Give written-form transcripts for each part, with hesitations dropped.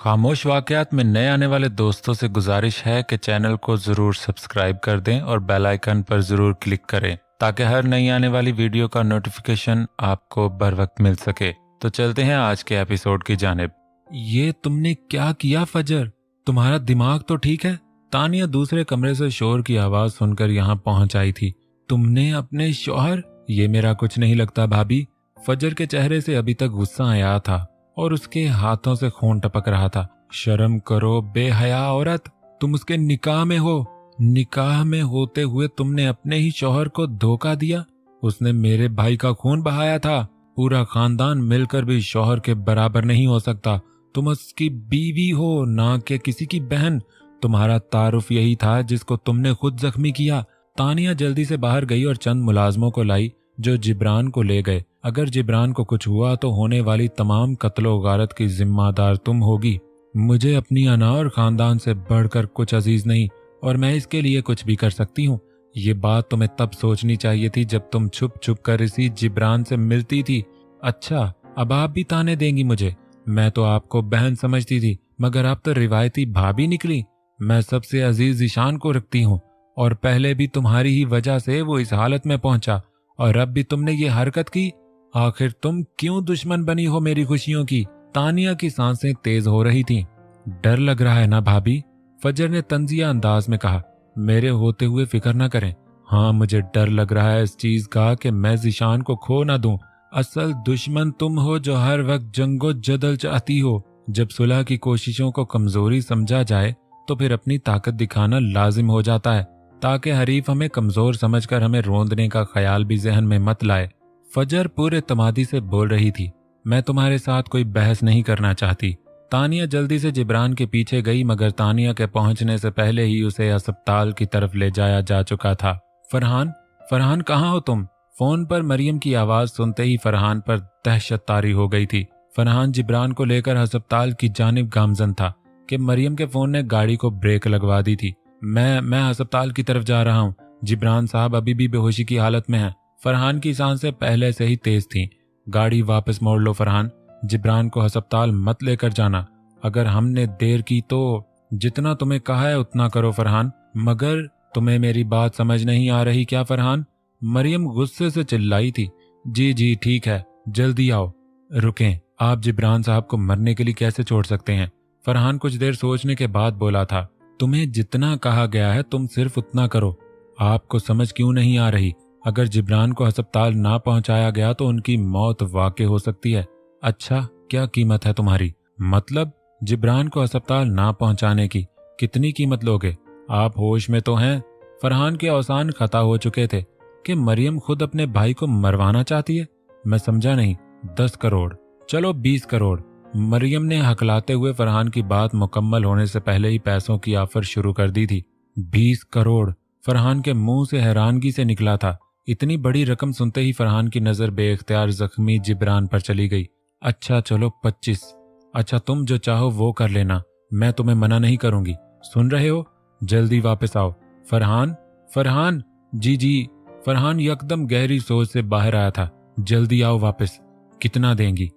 खामोश वाकयात में नए आने वाले दोस्तों से गुजारिश है कि चैनल को ज़रूर सब्सक्राइब कर दें और बेल आइकन पर ज़रूर क्लिक करें ताकि हर नई आने वाली वीडियो का नोटिफिकेशन आपको बर वक्त मिल सके। तो चलते हैं आज के एपिसोड की जानिब। ये तुमने क्या किया फजर? तुम्हारा दिमाग तो ठीक है? तानिया दूसरे कमरे से शोर की आवाज सुनकर यहाँ पहुंच आई थी। तुमने अपने शौहर? ये मेरा कुछ नहीं लगता भाभी। फजर के चेहरे से अभी तक गुस्सा आया था और उसके हाथों से खून टपक रहा था। शर्म करो बेहया औरत, तुम उसके निकाह में हो। निकाह में होते हुए तुमने अपने ही शौहर को धोखा दिया। उसने मेरे भाई का खून बहाया था। पूरा खानदान मिलकर भी शौहर के बराबर नहीं हो सकता। तुम उसकी बीवी हो, ना कि किसी की बहन। तुम्हारा तारुफ यही था जिसको तुमने खुद जख्मी किया। तानिया जल्दी से बाहर गई और चंद मुलाजमों को लाई जो जिब्रान को ले गए। अगर जिब्रान को कुछ हुआ तो होने वाली तमाम कत्लो गारत की जिम्मेदार तुम होगी। मुझे अपनी अना और खानदान से बढ़कर कुछ अजीज नहीं और मैं इसके लिए कुछ भी कर सकती हूँ। ये बात तुम्हें तब सोचनी चाहिए थी जब तुम छुप छुप कर इसी जिब्रान से मिलती थी। अच्छा, अब आप भी ताने देंगी मुझे? मैं तो आपको बहन समझती थी मगर आप तो रिवायती भाभी निकली। मैं सबसे अजीज ईशान को रखती हूँ और पहले भी तुम्हारी ही वजह से वो इस हालत में पहुंचा और अब भी तुमने ये हरकत की। आखिर तुम क्यों दुश्मन बनी हो मेरी खुशियों की? तानिया की सांसें तेज हो रही थीं। डर लग रहा है ना भाभी? फजर ने तंजिया अंदाज में कहा। मेरे होते हुए फिक्र ना करें। हाँ, मुझे डर लग रहा है इस चीज का कि मैं ज़ीशान को खो ना दूं। असल दुश्मन तुम हो जो हर वक्त जंगो जदल चाहती हो। जब सुलह की कोशिशों को कमजोरी समझा जाए तो फिर अपनी ताकत दिखाना लाजिम हो जाता है ताकि हरीफ हमें कमजोर समझकर हमें रोंदने का ख्याल भी जहन में मत लाए। फजर पूरे तमादी से बोल रही थी। मैं तुम्हारे साथ कोई बहस नहीं करना चाहती। तानिया जल्दी से जिब्रान के पीछे गई मगर तानिया के पहुंचने से पहले ही उसे अस्पताल की तरफ ले जाया जा चुका था। फरहान, फरहान कहाँ हो तुम? फोन पर मरियम की आवाज सुनते ही फरहान पर दहशत तारी हो गई थी। फरहान जिब्रान को लेकर अस्पताल की जानिब गामजन था कि मरियम के फोन ने गाड़ी को ब्रेक लगवा दी थी। मैं अस्पताल की तरफ जा रहा हूँ। जिब्रान साहब अभी भी बेहोशी की हालत में हैं। फरहान की सांसें पहले से ही तेज थीं। गाड़ी वापस मोड़ लो फरहान, जिब्रान को अस्पताल मत लेकर जाना। अगर हमने देर की तो जितना तुम्हें कहा है उतना करो फरहान। मगर तुम्हें मेरी बात समझ नहीं आ रही क्या फरहान? मरियम गुस्से से चिल्लाई थी। जी जी ठीक है, जल्दी आओ। रुकें, आप जिब्रान साहब को मरने के लिए कैसे छोड़ सकते हैं? फरहान कुछ देर सोचने के बाद बोला था। तुम्हें जितना कहा गया है तुम सिर्फ उतना करो। आपको समझ क्यों नहीं आ रही? अगर जिब्रान को अस्पताल ना पहुंचाया गया तो उनकी मौत वाकई हो सकती है। अच्छा, क्या कीमत है तुम्हारी? मतलब जिब्रान को अस्पताल ना पहुंचाने की कितनी कीमत लोगे? आप होश में तो हैं? फरहान के अवसान खता हो चुके थे कि मरियम खुद अपने भाई को मरवाना चाहती है। मैं समझा नहीं। 10 करोड़, चलो 20 करोड़। मरियम ने हकलाते हुए फरहान की बात मुकम्मल होने से पहले ही पैसों की ऑफर शुरू कर दी थी। 20 करोड़ फरहान के मुंह से हैरानगी से निकला था। इतनी बड़ी रकम सुनते ही फरहान की नजर बेइख्तियार जख्मी जिब्रान पर चली गई। अच्छा चलो 25। अच्छा, तुम जो चाहो वो कर लेना, मैं तुम्हें मना नहीं करूंगी। सुन रहे हो? जल्दी वापस आओ। फरहान, फरहान, जी जी। फरहान यकदम गहरी सोच से बाहर आया था। जल्दी आओ वापस। कितना देंगी?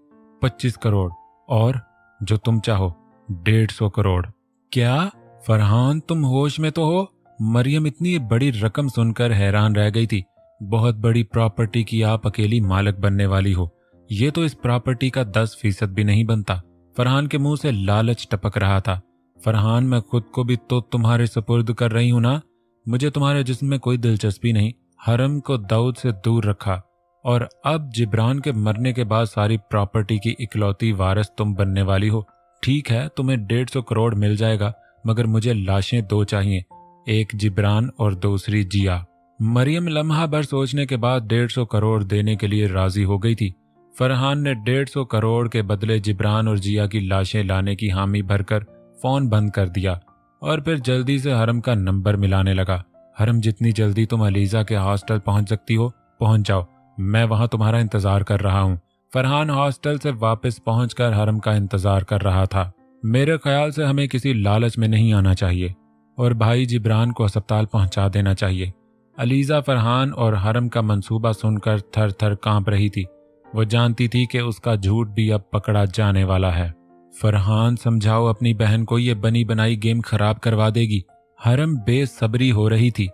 25 करोड़। और जो तुम चाहो 150 करोड़। क्या फरहान, तुम होश में तो हो? मरियम इतनी बड़ी रकम सुनकर हैरान रह गई थी। बहुत बड़ी प्रॉपर्टी की आप अकेली मालिक बनने वाली हो। ये तो इस प्रॉपर्टी का 10% भी नहीं बनता। फरहान के मुंह से लालच टपक रहा था। फरहान, मैं खुद को भी तो तुम्हारे सुपुर्द कर रही हूं ना। मुझे तुम्हारे जिस्म में कोई दिलचस्पी नहीं। हरम को दाऊद से दूर रखा और अब जिब्रान के मरने के बाद सारी प्रॉपर्टी की इकलौती वारिस तुम बनने वाली हो। ठीक है, तुम्हें 150 करोड़ मिल जाएगा मगर मुझे लाशें 2 चाहिए, एक जिब्रान और दूसरी जिया। मरियम लम्हा भर सोचने के बाद 150 करोड़ देने के लिए राजी हो गई थी। फरहान ने 150 करोड़ के बदले जिब्रान और जिया की लाशें लाने की हामी भरकर फोन बंद कर दिया और फिर जल्दी से हरम का नंबर मिलाने लगा। हरम, जितनी जल्दी तुम अलीजा के हॉस्टल पहुंच सकती हो पहुंच जाओ, मैं वहां तुम्हारा इंतजार कर रहा हूं। फरहान हॉस्टल से वापस पहुंचकर हरम का इंतजार कर रहा था। मेरे ख्याल से हमें किसी लालच में नहीं आना चाहिए और भाई जिब्रान को अस्पताल पहुंचा देना चाहिए। अलीजा फरहान और हरम का मंसूबा सुनकर थर थर कांप रही थी। वो जानती थी कि उसका झूठ भी अब पकड़ा जाने वाला है। फरहान समझाओ अपनी बहन को, ये बनी बनाई गेम खराब करवा देगी। हरम बेसब्री हो रही थी।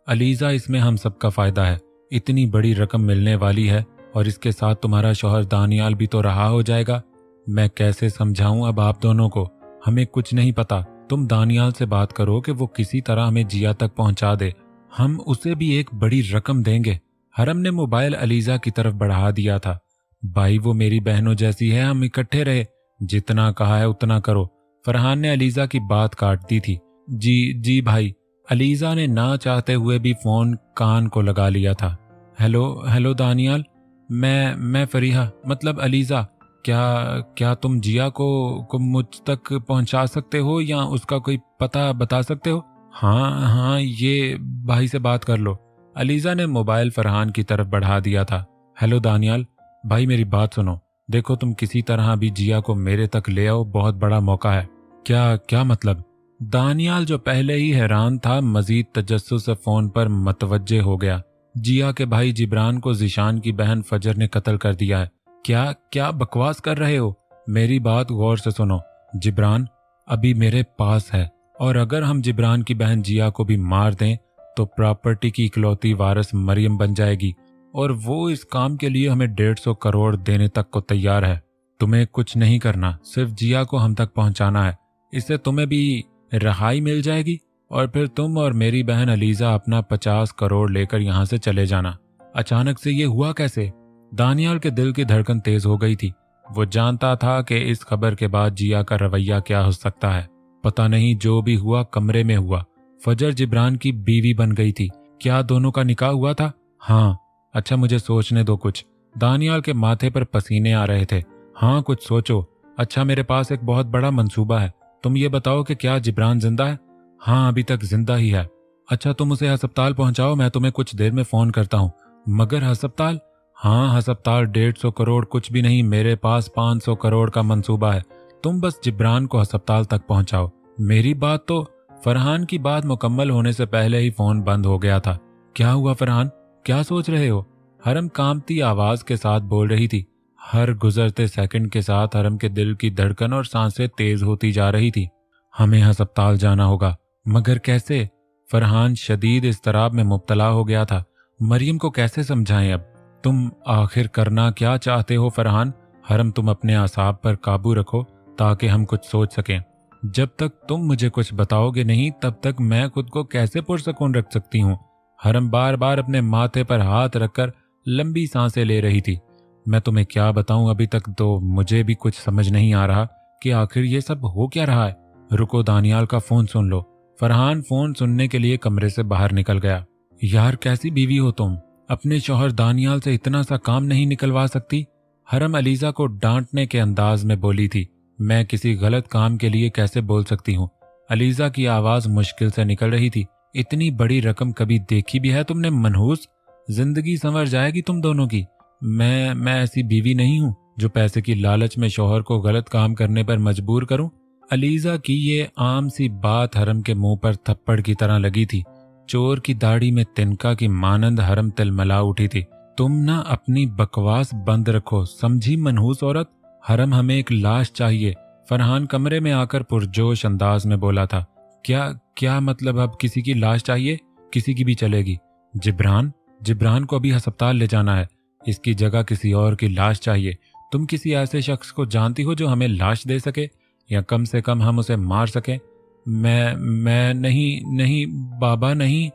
अलीज़ा, इसमें हम सबका फायदा है, इतनी बड़ी रकम मिलने वाली है और इसके साथ तुम्हारा शौहर दानियाल भी तो रहा हो जाएगा। मैं कैसे समझाऊं अब आप दोनों को, हमें कुछ नहीं पता। तुम दानियाल से बात करो कि वो किसी तरह हमें जिया तक पहुंचा दे, हम उसे भी एक बड़ी रकम देंगे। हरम ने मोबाइल अलीज़ा की तरफ बढ़ा दिया था। भाई वो मेरी बहनों जैसी है, हम इकट्ठे रहे, जितना कहा है उतना करो। फरहान ने अलीज़ा की बात काट दी थी। जी जी भाई। अलीज़ा ने ना चाहते हुए भी फोन कान को लगा लिया था। हेलो हेलो दानियाल, मैं फरीहा, मतलब अलीज़ा, क्या तुम जिया को मुझ तक पहुंचा सकते हो या उसका कोई पता बता सकते हो? हाँ हाँ, ये भाई से बात कर लो। अलीज़ा ने मोबाइल फरहान की तरफ बढ़ा दिया था। हेलो दानियाल भाई, मेरी बात सुनो, देखो तुम किसी तरह भी जिया को मेरे तक ले आओ, बहुत बड़ा मौका है। क्या क्या मतलब? दानियाल जो पहले ही हैरान था, मजीद तजस्सुस से फोन पर मतवज्जे हो गया। जिया के भाई जिब्रान को जिशान की बहन फजर ने कत्ल कर दिया है। क्या क्या बकवास कर रहे हो? मेरी बात गौर से सुनो। जिब्रान अभी मेरे पास है और अगर हम जिब्रान की बहन जिया को भी मार दें तो प्रॉपर्टी की इकलौती वारिस मरियम बन जाएगी और वो इस काम के लिए हमें 150 करोड़ देने तक को तैयार है। तुम्हें कुछ नहीं करना, सिर्फ जिया को हम तक पहुंचाना है। इससे तुम्हें भी रहाई मिल जाएगी और फिर तुम और मेरी बहन अलीज़ा अपना 50 करोड़ लेकर यहाँ से चले जाना। अचानक से ये हुआ कैसे? दानियाल के दिल की धड़कन तेज हो गई थी। वो जानता था कि इस खबर के बाद जिया का रवैया क्या हो सकता है। पता नहीं, जो भी हुआ कमरे में हुआ। फजर जिब्रान की बीवी बन गई थी। क्या दोनों का निकाह हुआ था? हाँ। अच्छा मुझे सोचने दो कुछ। दानियाल के माथे पर पसीने आ रहे थे। हाँ कुछ सोचो। अच्छा मेरे पास एक बहुत बड़ा मंसूबा है, तुम ये बताओ कि क्या जिब्रान जिंदा है? हाँ अभी तक जिंदा ही है। अच्छा तुम उसे अस्पताल पहुंचाओ, मैं तुम्हें कुछ देर में फोन करता हूँ। मगर अस्पताल? हाँ अस्पताल 150 करोड़ कुछ भी नहीं, मेरे पास 500 करोड़ का मंसूबा है। तुम बस जिब्रान को अस्पताल तक पहुंचाओ। मेरी बात तो। फरहान की बात मुकम्मल होने से पहले ही फोन बंद हो गया था। क्या हुआ फरहान, क्या सोच रहे हो? हरम कांपती आवाज के साथ बोल रही थी। हर गुजरते सेकंड के साथ हरम के दिल की धड़कन और सांसें तेज होती जा रही थी। हमें अस्पताल जाना होगा, मगर कैसे? फरहान शदीद इस्तराब में मुब्तला हो गया था। मरियम को कैसे समझाएं अब? तुम आखिर करना क्या चाहते हो फरहान? हरम तुम अपने आसाब पर काबू रखो ताकि हम कुछ सोच सकें। जब तक तुम मुझे कुछ बताओगे नहीं तब तक मैं खुद को कैसे पुरसकून रख सकती हूँ? हरम बार बार अपने माथे पर हाथ रखकर लंबी सांसें ले रही थी। मैं तुम्हें क्या बताऊं, अभी तक तो मुझे भी कुछ समझ नहीं आ रहा कि आखिर ये सब हो क्या रहा है। रुको दानियाल का फोन सुन लो। फरहान फोन सुनने के लिए कमरे से बाहर निकल गया। यार कैसी बीवी हो तुम, अपने शौहर दानियाल से इतना सा काम नहीं निकलवा सकती? हरम अलीज़ा को डांटने के अंदाज में बोली थी। मैं किसी गलत काम के लिए कैसे बोल सकती हूँ? अलीज़ा की आवाज मुश्किल से निकल रही थी। इतनी बड़ी रकम कभी देखी भी है तुमने मनहूस? जिंदगी संवर जाएगी तुम दोनों की। मैं ऐसी बीवी नहीं हूँ जो पैसे की लालच में शौहर को गलत काम करने पर मजबूर करूं। अलीज़ा की ये आम सी बात हरम के मुंह पर थप्पड़ की तरह लगी थी। चोर की दाढ़ी में तिनका की मानंद हरम तिलमिला उठी थी। तुम ना अपनी बकवास बंद रखो, समझी मनहूस औरत? हरम हमें एक लाश चाहिए। फरहान कमरे में आकर पुरजोश अंदाज में बोला था। क्या क्या मतलब, अब किसी की लाश चाहिए? किसी की भी चलेगी। जिब्रान को अभी अस्पताल ले जाना है, इसकी जगह किसी और की लाश चाहिए। तुम किसी ऐसे शख्स को जानती हो जो हमें लाश दे सके या कम से कम हम उसे मार सकें? मैं नहीं बाबा नहीं,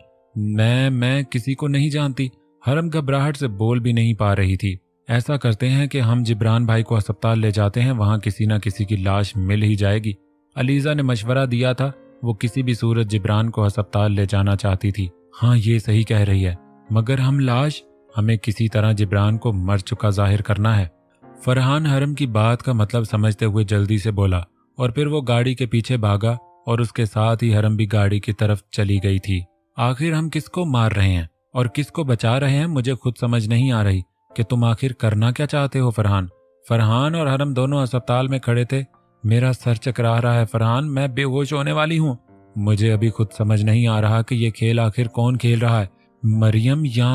मैं किसी को नहीं जानती। हरम घबराहट से बोल भी नहीं पा रही थी। ऐसा करते हैं कि हम जिब्रान भाई को अस्पताल ले जाते हैं, वहां किसी न किसी की लाश मिल ही जाएगी। अलीज़ा ने मशवरा दिया था। वो किसी भी सूरत जिब्रान को अस्पताल ले जाना चाहती थी। हाँ ये सही कह रही है, मगर हम लाश, हमें किसी तरह जिब्रान को मर चुका जाहिर करना है। फरहान हरम की बात का मतलब समझते हुए जल्दी से बोला और फिर वो गाड़ी के पीछे भागा और उसके साथ ही हरम भी गाड़ी की तरफ चली गई थी। आखिर हम किसको मार रहे हैं और किसको बचा रहे हैं, मुझे खुद समझ नहीं आ रही कि तुम आखिर करना क्या चाहते हो फरहान? फरहान और हरम दोनों अस्पताल में खड़े थे। मेरा सर चकरा रहा है फरहान, मैं बेहोश होने वाली हूँ। मुझे अभी खुद समझ नहीं आ रहा कि ये खेल आखिर कौन खेल रहा है, मरियम या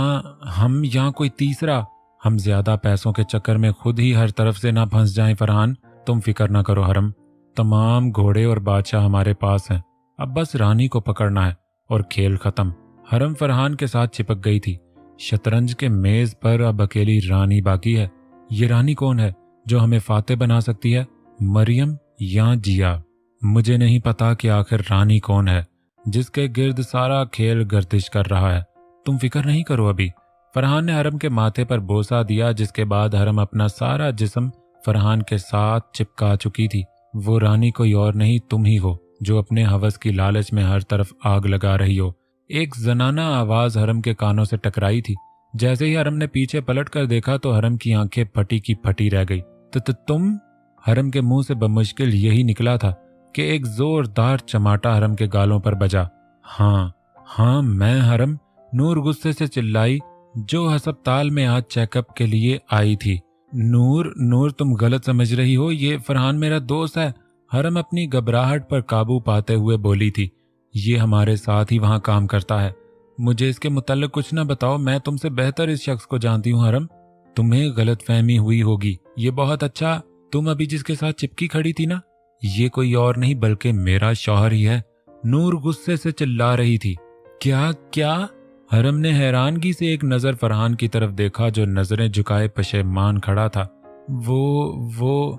हम या कोई तीसरा। हम ज्यादा पैसों के चक्कर में खुद ही हर तरफ से ना फंस जाएं फरहान। तुम फिक्र ना करो हरम, तमाम घोड़े और बादशाह हमारे पास हैं, अब बस रानी को पकड़ना है और खेल खत्म। हरम फरहान के साथ चिपक गई थी। शतरंज के मेज पर अब अकेली रानी बाकी है। ये रानी कौन है जो हमें फाते बना सकती है, मरियम या जिया? मुझे नहीं पता कि आखिर रानी कौन है जिसके गिर्द सारा खेल गर्दिश कर रहा है। तुम फिक्र नहीं करो अभी। फरहान ने हरम के माथे पर बोसा दिया, जिसके बाद हरम अपना सारा जिस्म फरहान के साथ चिपका चुकी थी। वो रानी कोई और नहीं, तुम ही हो जो अपने हवस की लालच में हर तरफ आग लगा रही हो। एक जनाना आवाज हरम के कानों से टकराई थी। जैसे ही हरम ने पीछे पलट कर देखा तो हरम की आंखें फटी की फटी रह गई। तो तुम? हरम के मुंह से बमुश्किल यही निकला था कि एक जोरदार चमाटा हरम के गालों पर बजा। हाँ मैं हरम, नूर गुस्से से चिल्लाई, जो अस्पताल में आज चेकअप के लिए आई थी। नूर तुम गलत समझ रही हो, ये फरहान मेरा दोस्त है। हरम अपनी घबराहट पर काबू पाते हुए बोली थी। ये हमारे साथ ही वहां काम करता है। मुझे इसके मुताल्लिक कुछ ना बताओ, मैं तुमसे बेहतर इस शख्स को जानती हूँ। हरम, तुम्हें गलतफहमी हुई होगी। ये बहुत अच्छा, तुम अभी जिसके साथ चिपकी खड़ी थी ना, ये कोई और नहीं बल्कि मेरा शौहर ही है। नूर गुस्से से चिल्ला रही थी। क्या? हरम ने हैरानगी से एक नजर फरहान की तरफ देखा, जो नजरें झुकाए पशेमान खड़ा था। वो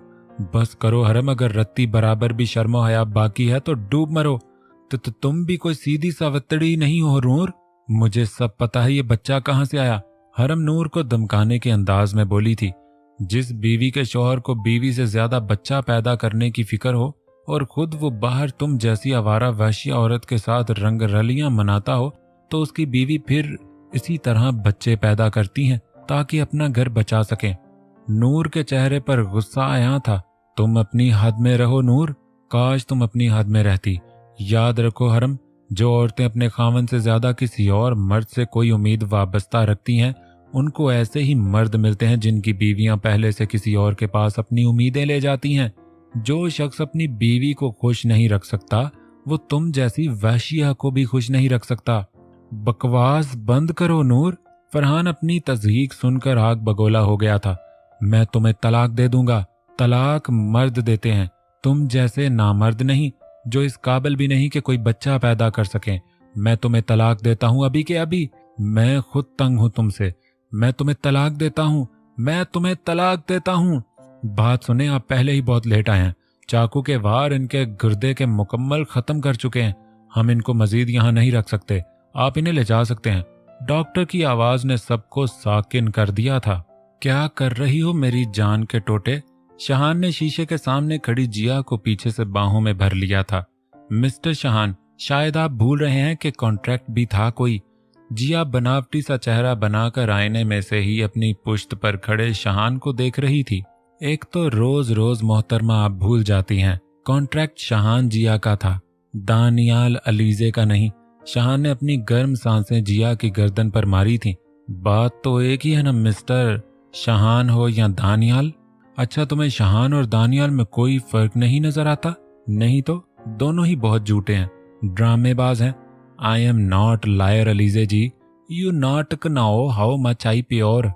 बस करो हरम, अगर रत्ती बराबर भी शर्मो हया बाकी है तो डूब मरो। तो तुम भी कोई सीधी सावतड़ी नहीं हो नूर, मुझे सब पता है। ये बच्चा कहाँ से आया? हरम नूर को धमकाने के अंदाज में बोली थी। जिस बीवी के शौहर को बीवी से ज्यादा बच्चा पैदा करने की फिक्र हो और खुद वो बाहर तुम जैसी आवारा वहशी औरत के साथ रंग रलियां मनाता हो, तो उसकी बीवी फिर इसी तरह बच्चे पैदा करती हैं ताकि अपना घर बचा सकें। नूर के चेहरे पर गुस्सा आया था। तुम अपनी हद में रहो नूर, काश तुम अपनी हद में रहती। याद रखो हरम, जो औरतें अपने खावन से ज्यादा किसी और मर्द से कोई उम्मीद वाबस्ता रखती हैं, उनको ऐसे ही मर्द मिलते हैं जिनकी बीवियां पहले से किसी और के पास अपनी उम्मीदें ले जाती हैं। जो शख्स अपनी बीवी को खुश नहीं रख सकता, वो तुम जैसी वहशिया को भी खुश नहीं रख सकता। बकवास बंद करो नूर। फरहान अपनी तज़हीक सुनकर आग बगोला हो गया था। मैं तुम्हें तलाक दे दूंगा। तलाक मर्द देते हैं, तुम जैसे नामर्द नहीं, जो इस काबिल भी नहीं कि कोई बच्चा पैदा कर सकें। मैं तुम्हें तलाक देता हूं अभी के अभी। मैं खुद तंग हूं तुमसे। मैं तुम्हें तलाक देता हूं। मैं तुम्हें तलाक देता हूं। बात सुने, आप पहले ही बहुत लेट आए हैं। चाकू के वार इनके गुर्दे के मुकम्मल खत्म कर चुके हैं। हम इनको मजीद यहाँ नहीं रख सकते। आप इन्हें ले जा सकते हैं। डॉक्टर की आवाज ने सबको साकिन कर दिया था। क्या कर रही हो मेरी जान के टोटे? शहान ने शीशे के सामने खड़ी जिया को पीछे से बाहों में भर लिया था। मिस्टर शहान, शायद आप भूल रहे हैं कि कॉन्ट्रैक्ट भी था कोई। जिया बनावटी सा चेहरा बनाकर आईने में से ही अपनी पुश्त पर खड़े शहान को देख रही थी। एक तो रोज रोज मोहतरमा आप भूल जाती हैं, कॉन्ट्रैक्ट शहान जिया का था, दानियाल अलीजे का नहीं। शहान ने अपनी गर्म सांसें जिया की गर्दन पर मारी थी। बात तो एक ही है ना मिस्टर, शहान हो या दानियाल। अच्छा, तुम्हें शहान और दानियाल में कोई फर्क नहीं नजर आता? नहीं तो दोनों ही बहुत झूठे हैं, ड्रामेबाज हैं। I am not liar Alizeh ji, you not know how much I pure.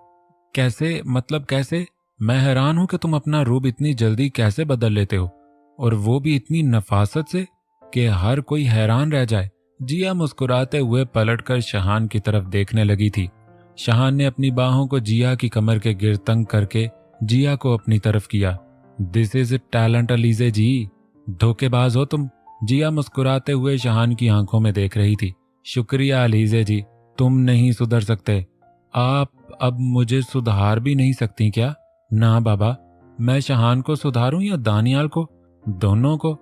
कैसे? मतलब कैसे? मैं हैरान हूं कि तुम अपना रूप इतनी जल्दी कैसे बदल लेते हो, और वो भी इतनी नफासत से कि हर कोई हैरान रह जाए। जिया मुस्कुराते हुए पलटकर शहान की तरफ देखने लगी थी। शहान ने अपनी बाहों को जिया की कमर के गिर तंग करके जिया को अपनी तरफ किया। दिस इज टैलेंट अलीजे जी, धोखेबाज हो तुम। जिया मुस्कुराते हुए शहान की आंखों में देख रही थी। शुक्रिया अलीजे जी, तुम नहीं सुधर सकते। आप अब मुझे सुधार भी नहीं सकती क्या? ना बाबा, मैं शहान को सुधारूं या दानियाल को? दोनों को।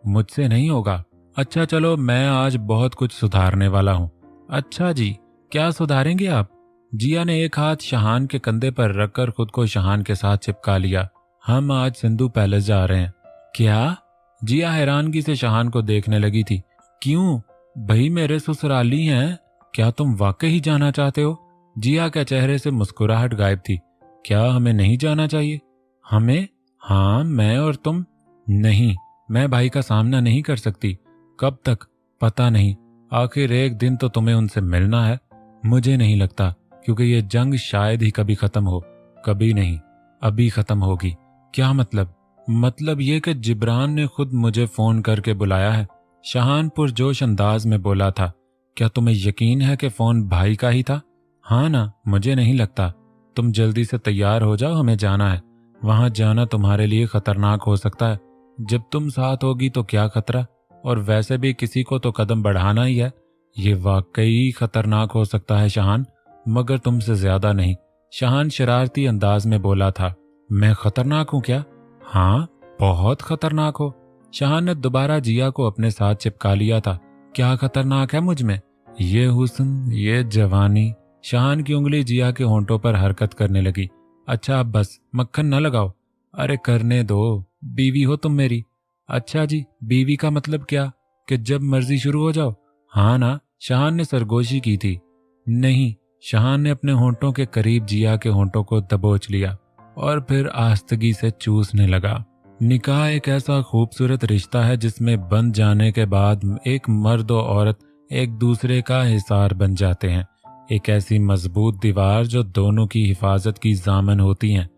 मुझसे नहीं होगा। अच्छा चलो, मैं आज बहुत कुछ सुधारने वाला हूं। अच्छा जी, क्या सुधारेंगे आप? जिया ने एक हाथ शहान के कंधे पर रखकर खुद को शहान के साथ चिपका लिया। हम आज सिंधु पैलेस जा रहे हैं। क्या? जिया हैरानगी से शहान को देखने लगी थी। क्यों भाई, मेरे ससुराली हैं, क्या तुम वाकई ही जाना चाहते हो? जिया के चेहरे से मुस्कुराहट गायब थी। क्या हमें नहीं जाना चाहिए? हमें? हाँ, मैं और तुम। नहीं, मैं भाई का सामना नहीं कर सकती। कब तक पता नहीं, आखिर एक दिन तो तुम्हें उनसे मिलना है। मुझे नहीं लगता, क्योंकि ये जंग शायद ही कभी खत्म हो। कभी नहीं, अभी खत्म होगी। क्या मतलब? मतलब ये कि जिब्रान ने खुद मुझे फ़ोन करके बुलाया है। शहान पुरजोश अंदाज में बोला था। क्या तुम्हें यकीन है कि फ़ोन भाई का ही था? हाँ ना, मुझे नहीं लगता। तुम जल्दी से तैयार हो जाओ, हमें जाना है। वहां जाना तुम्हारे लिए खतरनाक हो सकता है। जब तुम साथ होगी तो क्या खतरा, और वैसे भी किसी को तो कदम बढ़ाना ही है। ये वाकई खतरनाक हो सकता है शहान, मगर तुमसे ज्यादा नहीं। शहान शरारती अंदाज में बोला था। मैं खतरनाक हूं क्या? हाँ, बहुत खतरनाक हो। शहान ने दोबारा जिया को अपने साथ चिपका लिया था। क्या खतरनाक है मुझ में? ये हुस्न, ये जवानी। शहान की उंगली जिया के होंठों पर हरकत करने लगी। अच्छा अब बस, मक्खन न लगाओ। अरे करने दो, बीवी हो तुम मेरी। अच्छा जी, बीवी का मतलब क्या, कि जब मर्जी शुरू हो जाओ? हाँ ना, शहान ने सरगोशी की थी। नहीं, शहान ने अपने होंठों के करीब जिया के होंठों को दबोच लिया और फिर आस्तगी से चूसने लगा। निकाह एक ऐसा खूबसूरत रिश्ता है जिसमें बंध जाने के बाद एक मर्द और औरत एक दूसरे का हिसार बन जाते हैं। एक ऐसी मजबूत दीवार जो दोनों की हिफाजत की जामन होती हैं,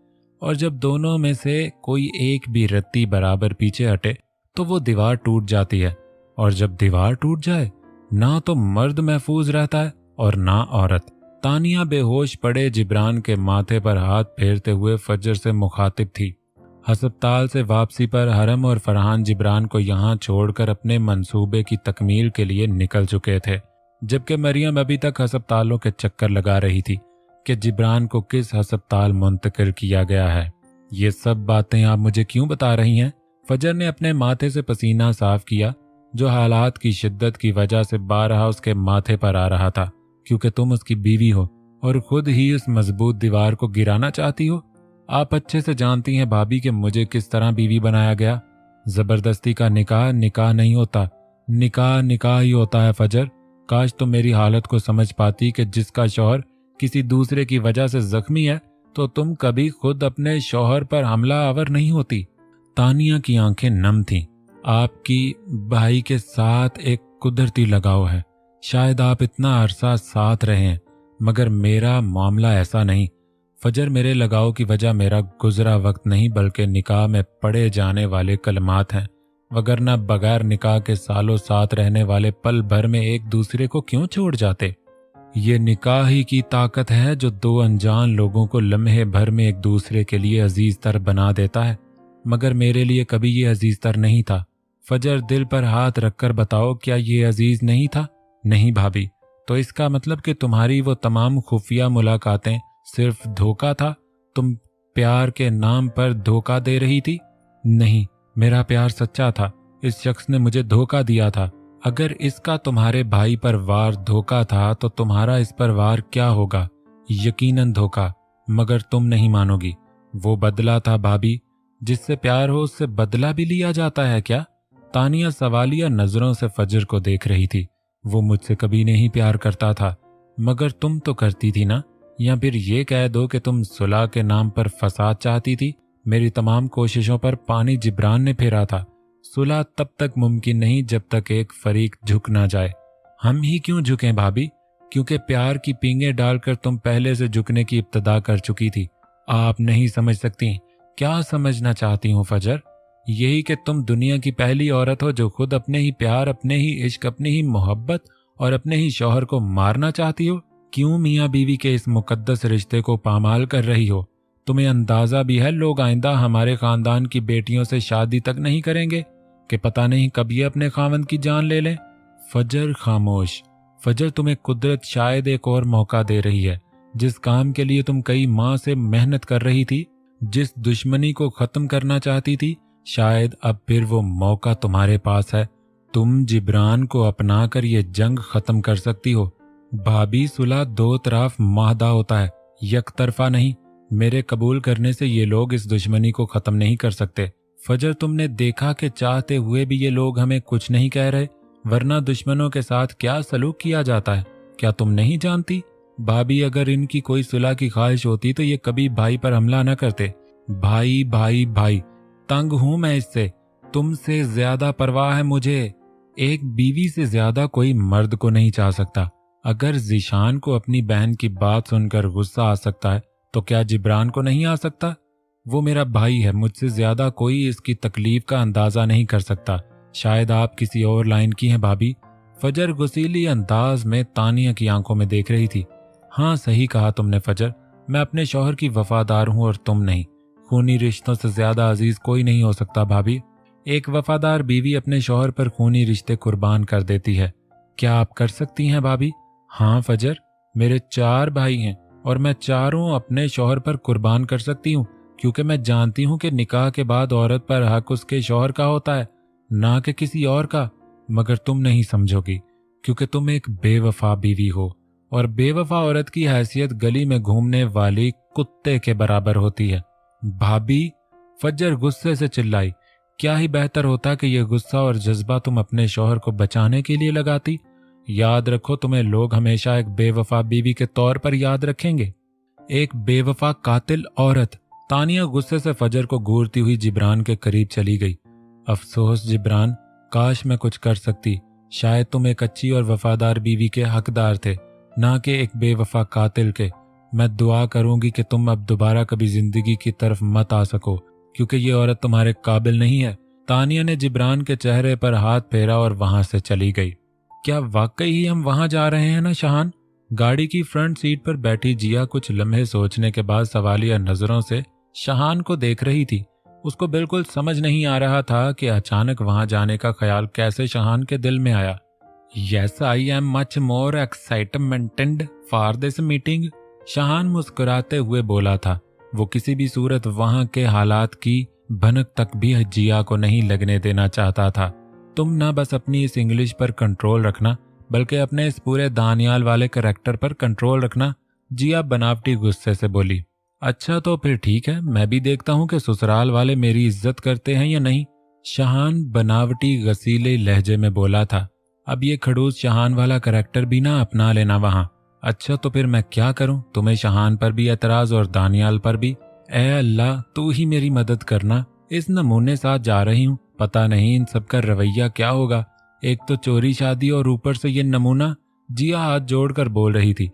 और जब दोनों में से कोई एक भी रत्ती बराबर पीछे हटे तो वो दीवार टूट जाती है। और जब दीवार टूट जाए, ना तो मर्द महफूज रहता है और ना औरत। तानिया बेहोश पड़े जिब्रान के माथे पर हाथ फेरते हुए फजर से मुखातिब थी। हस्पताल से वापसी पर हरम और फरहान जिब्रान को यहाँ छोड़कर अपने मंसूबे की तकमील के लिए निकल चुके थे, जबकि मरियम अभी तक हस्पतालों के चक्कर लगा रही थी कि जिब्रान को किस हस्पताल मुंतकिल किया गया है। ये सब बातें आप मुझे क्यों बता रही हैं? फजर ने अपने माथे से पसीना साफ किया, जो हालात की शिद्दत की वजह से बारहा उसके माथे पर आ रहा था। क्योंकि तुम उसकी बीवी हो और खुद ही उस मजबूत दीवार को गिराना चाहती हो। आप अच्छे से जानती हैं भाभी कि मुझे किस तरह बीवी बनाया गया। जबरदस्ती का निकाह निकाह नहीं होता, निकाह निकाह ही होता है फजर। काश तुम मेरी हालत को समझ पाती कि जिसका शौहर किसी दूसरे की वजह से जख्मी है तो तुम कभी खुद अपने शौहर पर हमला आवर नहीं होती। तानिया की आंखें नम थीं। आपकी भाई के साथ एक कुदरती लगाव है। शायद आप इतना अरसा साथ रहे हैं, मगर मेरा मामला ऐसा नहीं। फजर, मेरे लगाव की वजह मेरा गुजरा वक्त नहीं बल्कि निकाह में पढ़े जाने वाले कलमात हैं। वगरना बगैर निकाह के सालों साथ रहने वाले पल भर में एक दूसरे को क्यों छोड़ जाते? ये निकाह ही की ताकत है जो दो अनजान लोगों को लम्हे भर में एक दूसरे के लिए अजीज तर बना देता है, मगर मेरे लिए कभी ये अजीज तर नहीं था। फजर, दिल पर हाथ रखकर बताओ, क्या ये अजीज नहीं था? नहीं भाभी। तो इसका मतलब कि तुम्हारी वो तमाम खुफिया मुलाकातें सिर्फ धोखा था? तुम प्यार के नाम पर धोखा दे रही थी? नहीं, मेरा प्यार सच्चा था। इस शख्स ने मुझे धोखा दिया था। अगर इसका तुम्हारे भाई पर वार धोखा था तो तुम्हारा इस पर वार क्या होगा? यकीनन धोखा, मगर तुम नहीं मानोगी। वो बदला था भाभी। जिससे प्यार हो उससे बदला भी लिया जाता है क्या? तानिया सवालिया नजरों से फजर को देख रही थी। वो मुझसे कभी नहीं प्यार करता था, मगर तुम तो करती थी ना? या फिर ये कह दो कि तुम सुलह के नाम पर फसाद चाहती थी। मेरी तमाम कोशिशों पर पानी जिब्रान ने फेरा था। सुलह तब तक मुमकिन नहीं जब तक एक फरीक झुक ना जाए। हम ही क्यों झुकें भाभी? क्योंकि प्यार की पींगे डालकर तुम पहले से झुकने की इब्तदा कर चुकी थी। आप नहीं समझ सकती। क्या समझना चाहती हूँ फजर? यही कि तुम दुनिया की पहली औरत हो जो खुद अपने ही प्यार, अपने ही इश्क, अपनी ही मोहब्बत और अपने ही शौहर को मारना चाहती हो। क्यों मियाँ बीवी के इस मुकद्दस रिश्ते को पामाल कर रही हो? तुम्हें अंदाजा भी है लोग आइंदा हमारे खानदान की बेटियों से शादी तक नहीं करेंगे कि पता नहीं कब ये अपने खावंद की जान ले लें। फजर खामोश। फजर, तुम्हें कुदरत शायद एक और मौका दे रही है। जिस काम के लिए तुम कई माह से मेहनत कर रही थी, जिस दुश्मनी को खत्म करना चाहती थी, शायद अब फिर वो मौका तुम्हारे पास है। तुम जिब्रान को अपनाकर ये जंग खत्म कर सकती हो। भाभी, सुलह दो तरफ माहदा होता है, एक तरफा नहीं। मेरे कबूल करने से ये लोग इस दुश्मनी को खत्म नहीं कर सकते। फजर, तुमने देखा कि चाहते हुए भी ये लोग हमें कुछ नहीं कह रहे, वरना दुश्मनों के साथ क्या सलूक किया जाता है। क्या तुम नहीं जानती? भाभी, अगर इनकी कोई सुलह की ख्वाहिश होती तो ये कभी भाई पर हमला न करते। भाई भाई भाई, तंग हूं मैं इससे। तुमसे ज्यादा परवाह है मुझे। एक बीवी से ज्यादा कोई मर्द को नहीं चाह सकता। अगर जिशान को अपनी बहन की बात सुनकर गुस्सा आ सकता है तो क्या जिब्रान को नहीं आ सकता? वो मेरा भाई है, मुझसे ज्यादा कोई इसकी तकलीफ का अंदाजा नहीं कर सकता। शायद आप किसी और लाइन की हैं भाभी। फजर गुस्सीली अंदाज में तानिया की आंखों में देख रही थी। हाँ सही कहा तुमने फजर, मैं अपने शौहर की वफादार हूँ और तुम नहीं। खूनी रिश्तों से ज्यादा अजीज कोई नहीं हो सकता भाभी। एक वफादार बीवी अपने शौहर पर खूनी रिश्ते कुर्बान कर देती है। क्या आप कर सकती हैं भाभी? हाँ फजर, मेरे 4 भाई हैं और मैं चारों अपने शौहर पर कुर्बान कर सकती हूँ, क्योंकि मैं जानती हूँ कि निकाह के बाद औरत पर हक उसके शौहर का होता है, ना कि किसी और का। मगर तुम नहीं समझोगी, क्योंकि तुम एक बेवफा बीवी हो और बेवफा औरत की हैसियत गली में घूमने वाली कुत्ते के बराबर होती है। भाभी, फजर गुस्से से चिल्लाई। क्या ही बेहतर होता कि यह गुस्सा और जज्बा तुम अपने शौहर को बचाने के लिए लगाती। याद रखो, तुम्हें लोग हमेशा एक बेवफा बीवी के तौर पर याद रखेंगे, एक बेवफा कातिल औरत। तानिया गुस्से से फजर को घूरती हुई जिब्रान के करीब चली गई। अफसोस जिब्रान, काश मैं कुछ कर सकती। शायद तुम एक अच्छी और वफादार बीवी के हकदार थे, ना कि एक बेवफा कातिल के। मैं दुआ करूंगी कि तुम अब दोबारा कभी जिंदगी की तरफ मत आ सको, क्योंकि ये औरत तुम्हारे काबिल नहीं है। तानिया ने जिब्रान के चेहरे पर हाथ फेरा और वहां से चली गई। क्या वाकई ही हम वहां जा रहे हैं ना शहान? गाड़ी की फ्रंट सीट पर बैठी जिया कुछ लम्हे सोचने के बाद सवालिया नजरों से शहान को देख रही थी। उसको बिल्कुल समझ नहीं आ रहा था कि अचानक वहां जाने का ख्याल कैसे शहान के दिल में आया। Yes, I am much more excitemented for this meeting, Shahan मुस्कुराते हुए बोला था। वो किसी भी सूरत वहां के हालात की भनक तक भी जिया को नहीं लगने देना चाहता था। तुम ना बस अपनी इस इंग्लिश पर कंट्रोल रखना, बल्कि अपने इस पूरे दानियाल वाले कैरेक्टर पर कंट्रोल रखना, जिया बनावटी गुस्से से बोली। अच्छा तो फिर ठीक है, मैं भी देखता हूं कि ससुराल वाले मेरी इज्जत करते हैं या नहीं, शहान बनावटी गसीले लहजे में बोला था। अब ये खड़ूस शहान वाला कैरेक्टर भी ना अपना लेना वहां। अच्छा तो फिर मैं क्या करूं? तुम्हें शहान पर भी एतराज और दानियाल पर भी? ए अल्लाह, तू ही मेरी मदद करना। इस नमूने साथ जा रही हूं, पता नहीं इन सब का रवैया क्या होगा। एक तो चोरी शादी और ऊपर से ये नमूना। जिया हाथ जोड़कर बोल रही थी।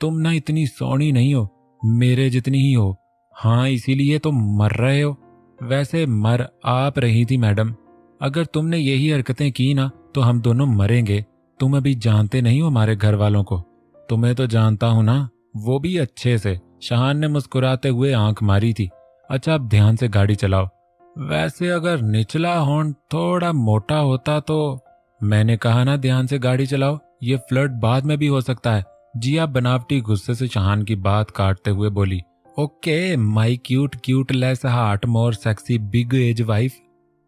तुम ना इतनी सौनी नहीं हो, मेरे जितनी ही हो। हाँ, इसीलिए तो मर रहे हो। वैसे मर आप रही थी मैडम, अगर तुमने यही हरकतें की ना तो हम दोनों मरेंगे। तुम अभी जानते नहीं हो हमारे घर वालों को। तुम्हें तो जानता हूं ना, वो भी अच्छे से। शहान ने मुस्कुराते हुए आंख मारी थी। अच्छा अब ध्यान से गाड़ी चलाओ। वैसे अगर निचला हॉर्न थोड़ा मोटा होता तो। मैंने कहा ना ध्यान से गाड़ी चलाओ, ये फ्लर्ट बाद में भी हो सकता है। जिया बनावटी गुस्से से शहान की बात काटते हुए बोली। Okay my cute cute less heart more sexy big as wife.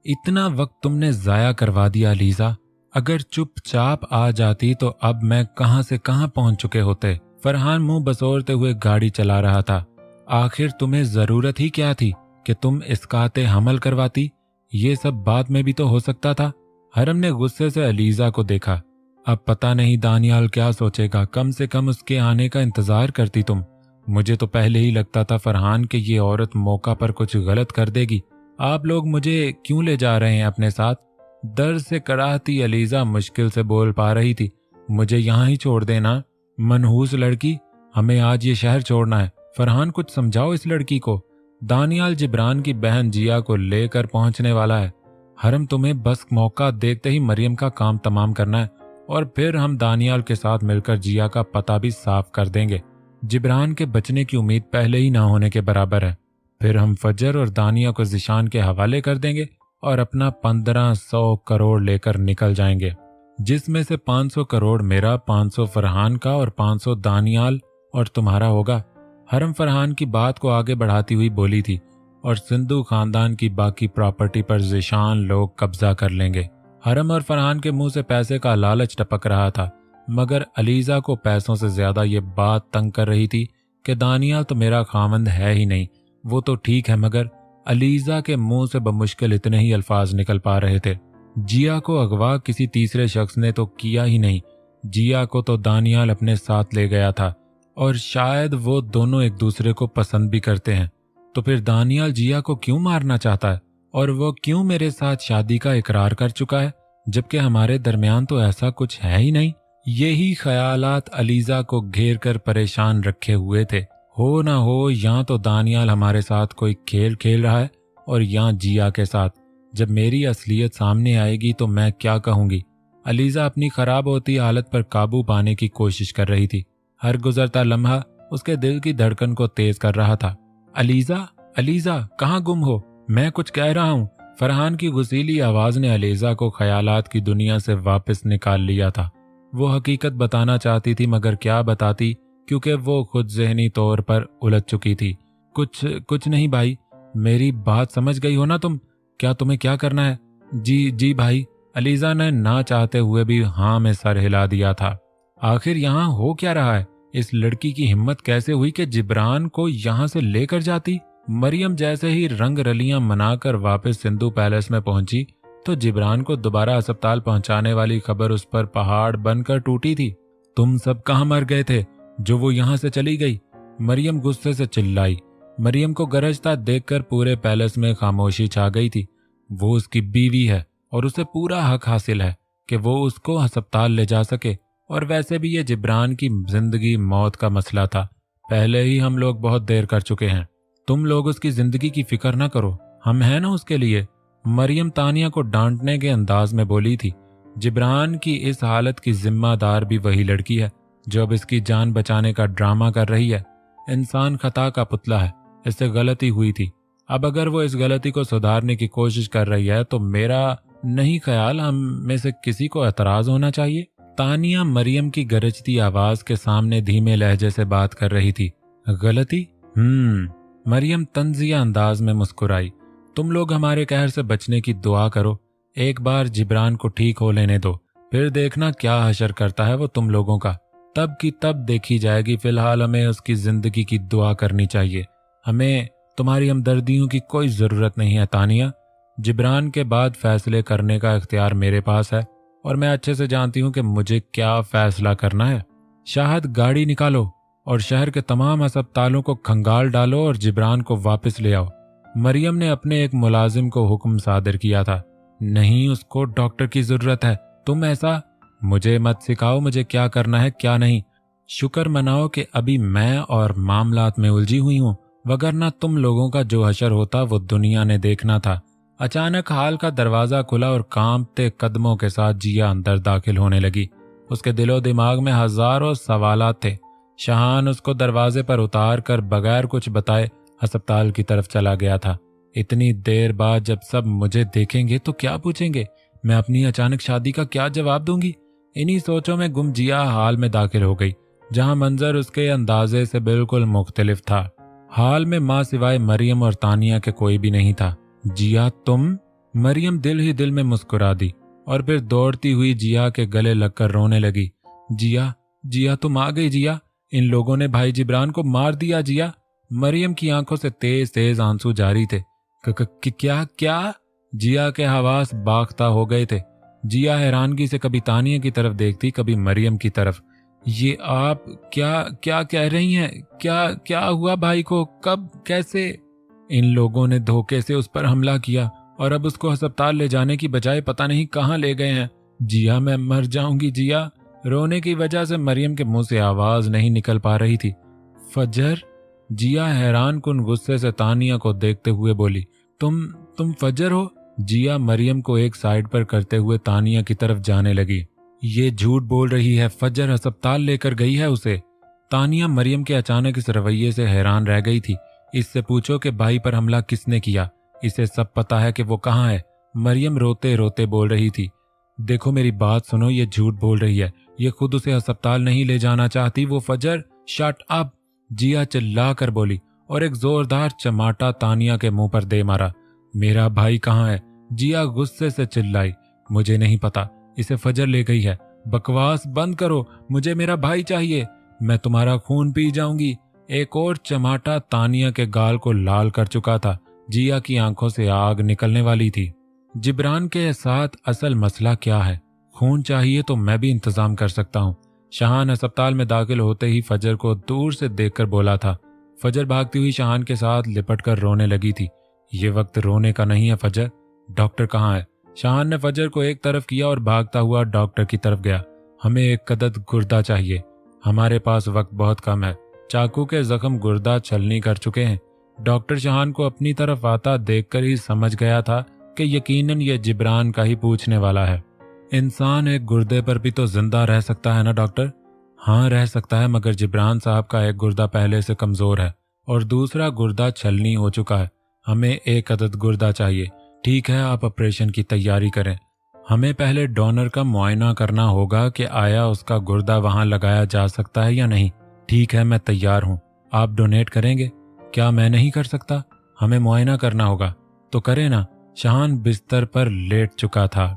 इतना वक्त तुमने जाया करवा दिया लीजा। अगर चुपचाप आ जाती तो अब मैं कहां से कहां पहुंच चुके होते। फरहान मुंह बसोरते हुए गाड़ी चला रहा था। आखिर तुम्हें जरूरत ही क्या थी कि तुम इसकाते हमल करवाती? ये सब बाद में भी तो हो सकता था। हरम ने गुस्से से अलीजा को देखा। अब पता नहीं दानियाल क्या सोचेगा, कम से कम उसके आने का इंतजार करती तुम। मुझे तो पहले ही लगता था फरहान कि ये औरत मौका पर कुछ गलत कर देगी। आप लोग मुझे क्यों ले जा रहे हैं अपने साथ? दर्द से कराहती अलीजा मुश्किल से बोल पा रही थी। मुझे यहाँ ही छोड़ देना। मनहूस लड़की, हमें आज ये शहर छोड़ना है। फरहान कुछ समझाओ इस लड़की को। दानियाल जिब्रान की बहन जिया को लेकर पहुंचने वाला है। हरम तुम्हें बस मौका देखते ही मरियम का काम तमाम करना है और फिर हम दानियाल के साथ मिलकर जिया का पता भी साफ कर देंगे। जिब्रान के बचने की उम्मीद पहले ही ना होने के बराबर है। फिर हम फजर और दानिया को जिशान के हवाले कर देंगे और अपना 1500 करोड़ लेकर निकल जाएंगे, जिसमें से 500 करोड़ मेरा, 500 फरहान का और 500 दानियाल और तुम्हारा होगा। हरम फरहान की बात को आगे बढ़ाती हुई बोली थी। और सिंधु खानदान की बाकी प्रॉपर्टी पर जिशान लोग कब्जा कर लेंगे। हरम और फरहान के मुंह से पैसे का लालच टपक रहा था, मगर अलीजा को पैसों से ज्यादा ये बात तंग कर रही थी कि दानियाल तो मेरा खामंद है ही नहीं। वो तो ठीक है, मगर अलीजा के मुंह से बमुश्किल इतने ही अल्फाज निकल पा रहे थे। जिया को अगवा किसी तीसरे शख्स ने तो किया ही नहीं। जिया को तो दानियाल अपने साथ ले गया था और शायद वो दोनों एक दूसरे को पसंद भी करते हैं। तो फिर दानियाल जिया को क्यों मारना चाहता है? और वो क्यों मेरे साथ शादी का इकरार कर चुका है, जबकि हमारे दरमियान तो ऐसा कुछ है ही नहीं। यही ख्यालात अलीजा को घेर कर परेशान रखे हुए थे। हो ना हो यहाँ तो दानियाल हमारे साथ कोई खेल खेल रहा है और यहाँ जिया के साथ। जब मेरी असलियत सामने आएगी तो मैं क्या कहूँगी। अलीज़ा अपनी खराब होती हालत पर काबू पाने की कोशिश कर रही थी। हर गुजरता लम्हा उसके दिल की धड़कन को तेज कर रहा था। अलीज़ा, अलीज़ा कहाँ गुम हो? मैं कुछ कह रहा हूँ। फरहान की गुसीली आवाज ने अलीज़ा को ख्यालात की दुनिया से वापस निकाल लिया था। वो हकीकत बताना चाहती थी मगर क्या बताती, क्योंकि वो खुद ज़हनी तौर पर उलझ चुकी थी। कुछ नहीं भाई, मेरी बात समझ गई हो ना तुम? क्या तुम्हें क्या करना है? जी जी भाई। अलीज़ा ने ना चाहते हुए भी हाँ में सर हिला दिया था। आखिर यहाँ हो क्या रहा है? इस लड़की की हिम्मत कैसे हुई कि जिब्रान को यहाँ से लेकर जाती? मरियम जैसे ही रंग रलियां मनाकर वापस सिंधु पैलेस में पहुंची तो जिब्रान को दोबारा अस्पताल पहुंचाने वाली खबर उस पर पहाड़ बनकर टूटी थी। तुम सब कहाँ मर गए थे जो वो यहाँ से चली गई? मरियम गुस्से से चिल्लाई। मरियम को गरजता देखकर पूरे पैलेस में खामोशी छा गई थी। वो उसकी बीवी है और उसे पूरा हक हासिल है कि वो उसको अस्पताल ले जा सके। और वैसे भी ये जिब्रान की जिंदगी मौत का मसला था। पहले ही हम लोग बहुत देर कर चुके हैं। तुम लोग उसकी जिंदगी की फिक्र ना करो, हम हैं ना उसके लिए। मरियम तानिया को डांटने के अंदाज में बोली थी। जिब्रान की इस हालत की जिम्मेदार भी वही लड़की है जो अब इसकी जान बचाने का ड्रामा कर रही है। इंसान खता का पुतला है, इससे गलती हुई थी। अब अगर वो इस गलती को सुधारने की कोशिश कर रही है तो मेरा नहीं ख्याल हम में से किसी को एतराज होना चाहिए। तानिया मरियम की गरजती आवाज के सामने धीमे लहजे से बात कर रही थी। गलती? मरियम तंजिया अंदाज में मुस्कुराई। तुम लोग हमारे कहर से बचने की दुआ करो। एक बार जिब्रान को ठीक हो लेने दो, फिर देखना क्या हशर करता है वो तुम लोगों का। तब की तब देखी जाएगी। फिलहाल हमें उसकी जिंदगी की दुआ करनी चाहिए। हमें तुम्हारी हमदर्दियों की कोई जरूरत नहीं है तानिया। जिब्रान के बाद फैसले करने का इख्तियार मेरे पास है और मैं अच्छे से जानती हूँ कि मुझे क्या फैसला करना है। शाहद, गाड़ी निकालो और शहर के तमाम अस्पतालों को खंगाल डालो और जिब्रान को वापस ले आओ। मरियम ने अपने एक मुलाजिम को हुक्म सादर किया था। नहीं, उसको डॉक्टर की जरूरत है। तुम ऐसा मुझे मत सिखाओ मुझे क्या करना है क्या नहीं। शुक्र मनाओ कि अभी मैं और मामलात में उलझी हुई हूँ, वगरना तुम लोगों का जो हशर होता वो दुनिया ने देखना था। अचानक हाल का दरवाजा खुला और कांपते कदमों के साथ जिया अंदर दाखिल होने लगी। उसके दिलो दिमाग में हजारों सवालात थे। शहान उसको दरवाजे पर उतार कर बगैर कुछ बताए अस्पताल की तरफ चला गया था। इतनी देर बाद जब सब मुझे देखेंगे तो क्या पूछेंगे? मैं अपनी अचानक शादी का क्या जवाब दूंगी? इन्हीं सोचों में गुम जिया हाल में दाखिल हो गई, जहां मंजर उसके अंदाजे से बिल्कुल मुख्तलिफ था। हाल में माँ सिवाय मरियम और तानिया के कोई भी नहीं था। जिया, तुम? मरियम दिल ही दिल में मुस्कुरा दी और फिर दौड़ती हुई जिया के गले लगकर रोने लगी। जिया, जिया तुम आ गई जिया। इन लोगों ने भाई जिब्रान को मार दिया जिया। मरियम की आंखों से तेज तेज आंसू जारी थे। क्या क्या? जिया के हवास बाख्ता हो गए थे। जिया हैरानगी से कभी तानिया की तरफ देखती, कभी मरियम की तरफ। ये आप क्या क्या कह रही हैं? क्या क्या हुआ भाई को? कब? कैसे? इन लोगों ने धोखे से उस पर हमला किया और अब उसको अस्पताल ले जाने की बजाय पता नहीं कहाँ ले गए हैं। जिया, मैं मर जाऊंगी जिया। रोने की वजह से मरियम के मुंह से आवाज नहीं निकल पा रही थी। फजर? जिया हैरान कुन गुस्से से तानिया को देखते हुए बोली। तुम फजर हो? जिया मरियम को एक साइड पर करते हुए तानिया की तरफ जाने लगी। ये झूठ बोल रही है, फजर अस्पताल लेकर गई है उसे। तानिया मरियम के अचानक इस रवैये से हैरान रह गई थी। इससे पूछो कि भाई पर हमला किसने किया, इसे सब पता है कि वो कहाँ है। मरियम रोते रोते बोल रही थी। देखो मेरी बात सुनो, ये झूठ बोल रही है। ये खुद उसे अस्पताल नहीं ले जाना चाहती। वो फजर, शट अप! जिया चिल्ला कर बोली और एक जोरदार चमाटा तानिया के मुंह पर दे मारा। मेरा भाई कहाँ है? जिया गुस्से से चिल्लाई। मुझे नहीं पता, इसे फजर ले गई है। बकवास बंद करो, मुझे मेरा भाई चाहिए। मैं तुम्हारा खून पी जाऊंगी। एक और चमाटा तानिया के गाल को लाल कर चुका था। जिया की आंखों से आग निकलने वाली थी। जिब्रान के साथ असल मसला क्या है? खून चाहिए तो मैं भी इंतजाम कर सकता हूँ। शहान अस्पताल में दाखिल होते ही फजर को दूर से देखकर बोला था। फजर भागती हुई शहान के साथ लिपटकर रोने लगी थी। ये वक्त रोने का नहीं है फजर। डॉक्टर कहाँ है? शहान ने फजर को एक तरफ किया और भागता हुआ डॉक्टर की तरफ गया। हमें एक कदद गुर्दा चाहिए, हमारे पास वक्त बहुत कम है। चाकू के जख्म गुर्दा छलनी कर चुके हैं। डॉक्टर शहान को अपनी तरफ आता देखकर ही समझ गया था कि यकीनन ये जिब्रान का ही पूछने वाला है। इंसान एक गुर्दे पर भी तो जिंदा रह सकता है ना डॉक्टर? हाँ रह सकता है, मगर जिब्रान साहब का एक गुर्दा पहले से कमजोर है और दूसरा गुर्दा छलनी हो चुका है। हमें एक अदद गुर्दा चाहिए। ठीक है, आप ऑपरेशन की तैयारी करें। हमें पहले डोनर का मुआयना करना होगा कि आया उसका गुर्दा वहां लगाया जा सकता है या नहीं। ठीक है, मैं तैयार हूँ। आप डोनेट करेंगे? क्या मैं नहीं कर सकता? हमें मुआयना करना होगा तो करें ना। शहान बिस्तर पर लेट चुका था।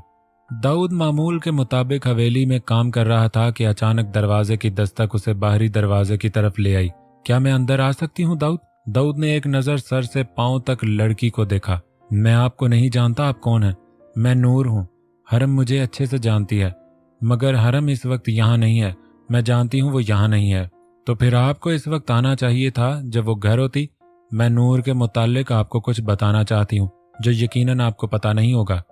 दाऊद मामूल के मुताबिक हवेली में काम कर रहा था कि अचानक दरवाजे की दस्तक उसे बाहरी दरवाजे की तरफ ले आई। क्या मैं अंदर आ सकती हूँ दाऊद? दाऊद ने एक नजर सर से पांव तक लड़की को देखा। मैं आपको नहीं जानता, आप कौन हैं? मैं नूर हूँ। हरम मुझे अच्छे से जानती है, मगर हरम इस वक्त यहाँ नहीं है। मैं जानती हूँ वो यहाँ नहीं है। तो फिर आपको इस वक्त आना चाहिए था जब वो घर होती। मैं नूर के मुताल्लिक आपको कुछ बताना चाहती हूँ जो यकीनन आपको पता नहीं होगा।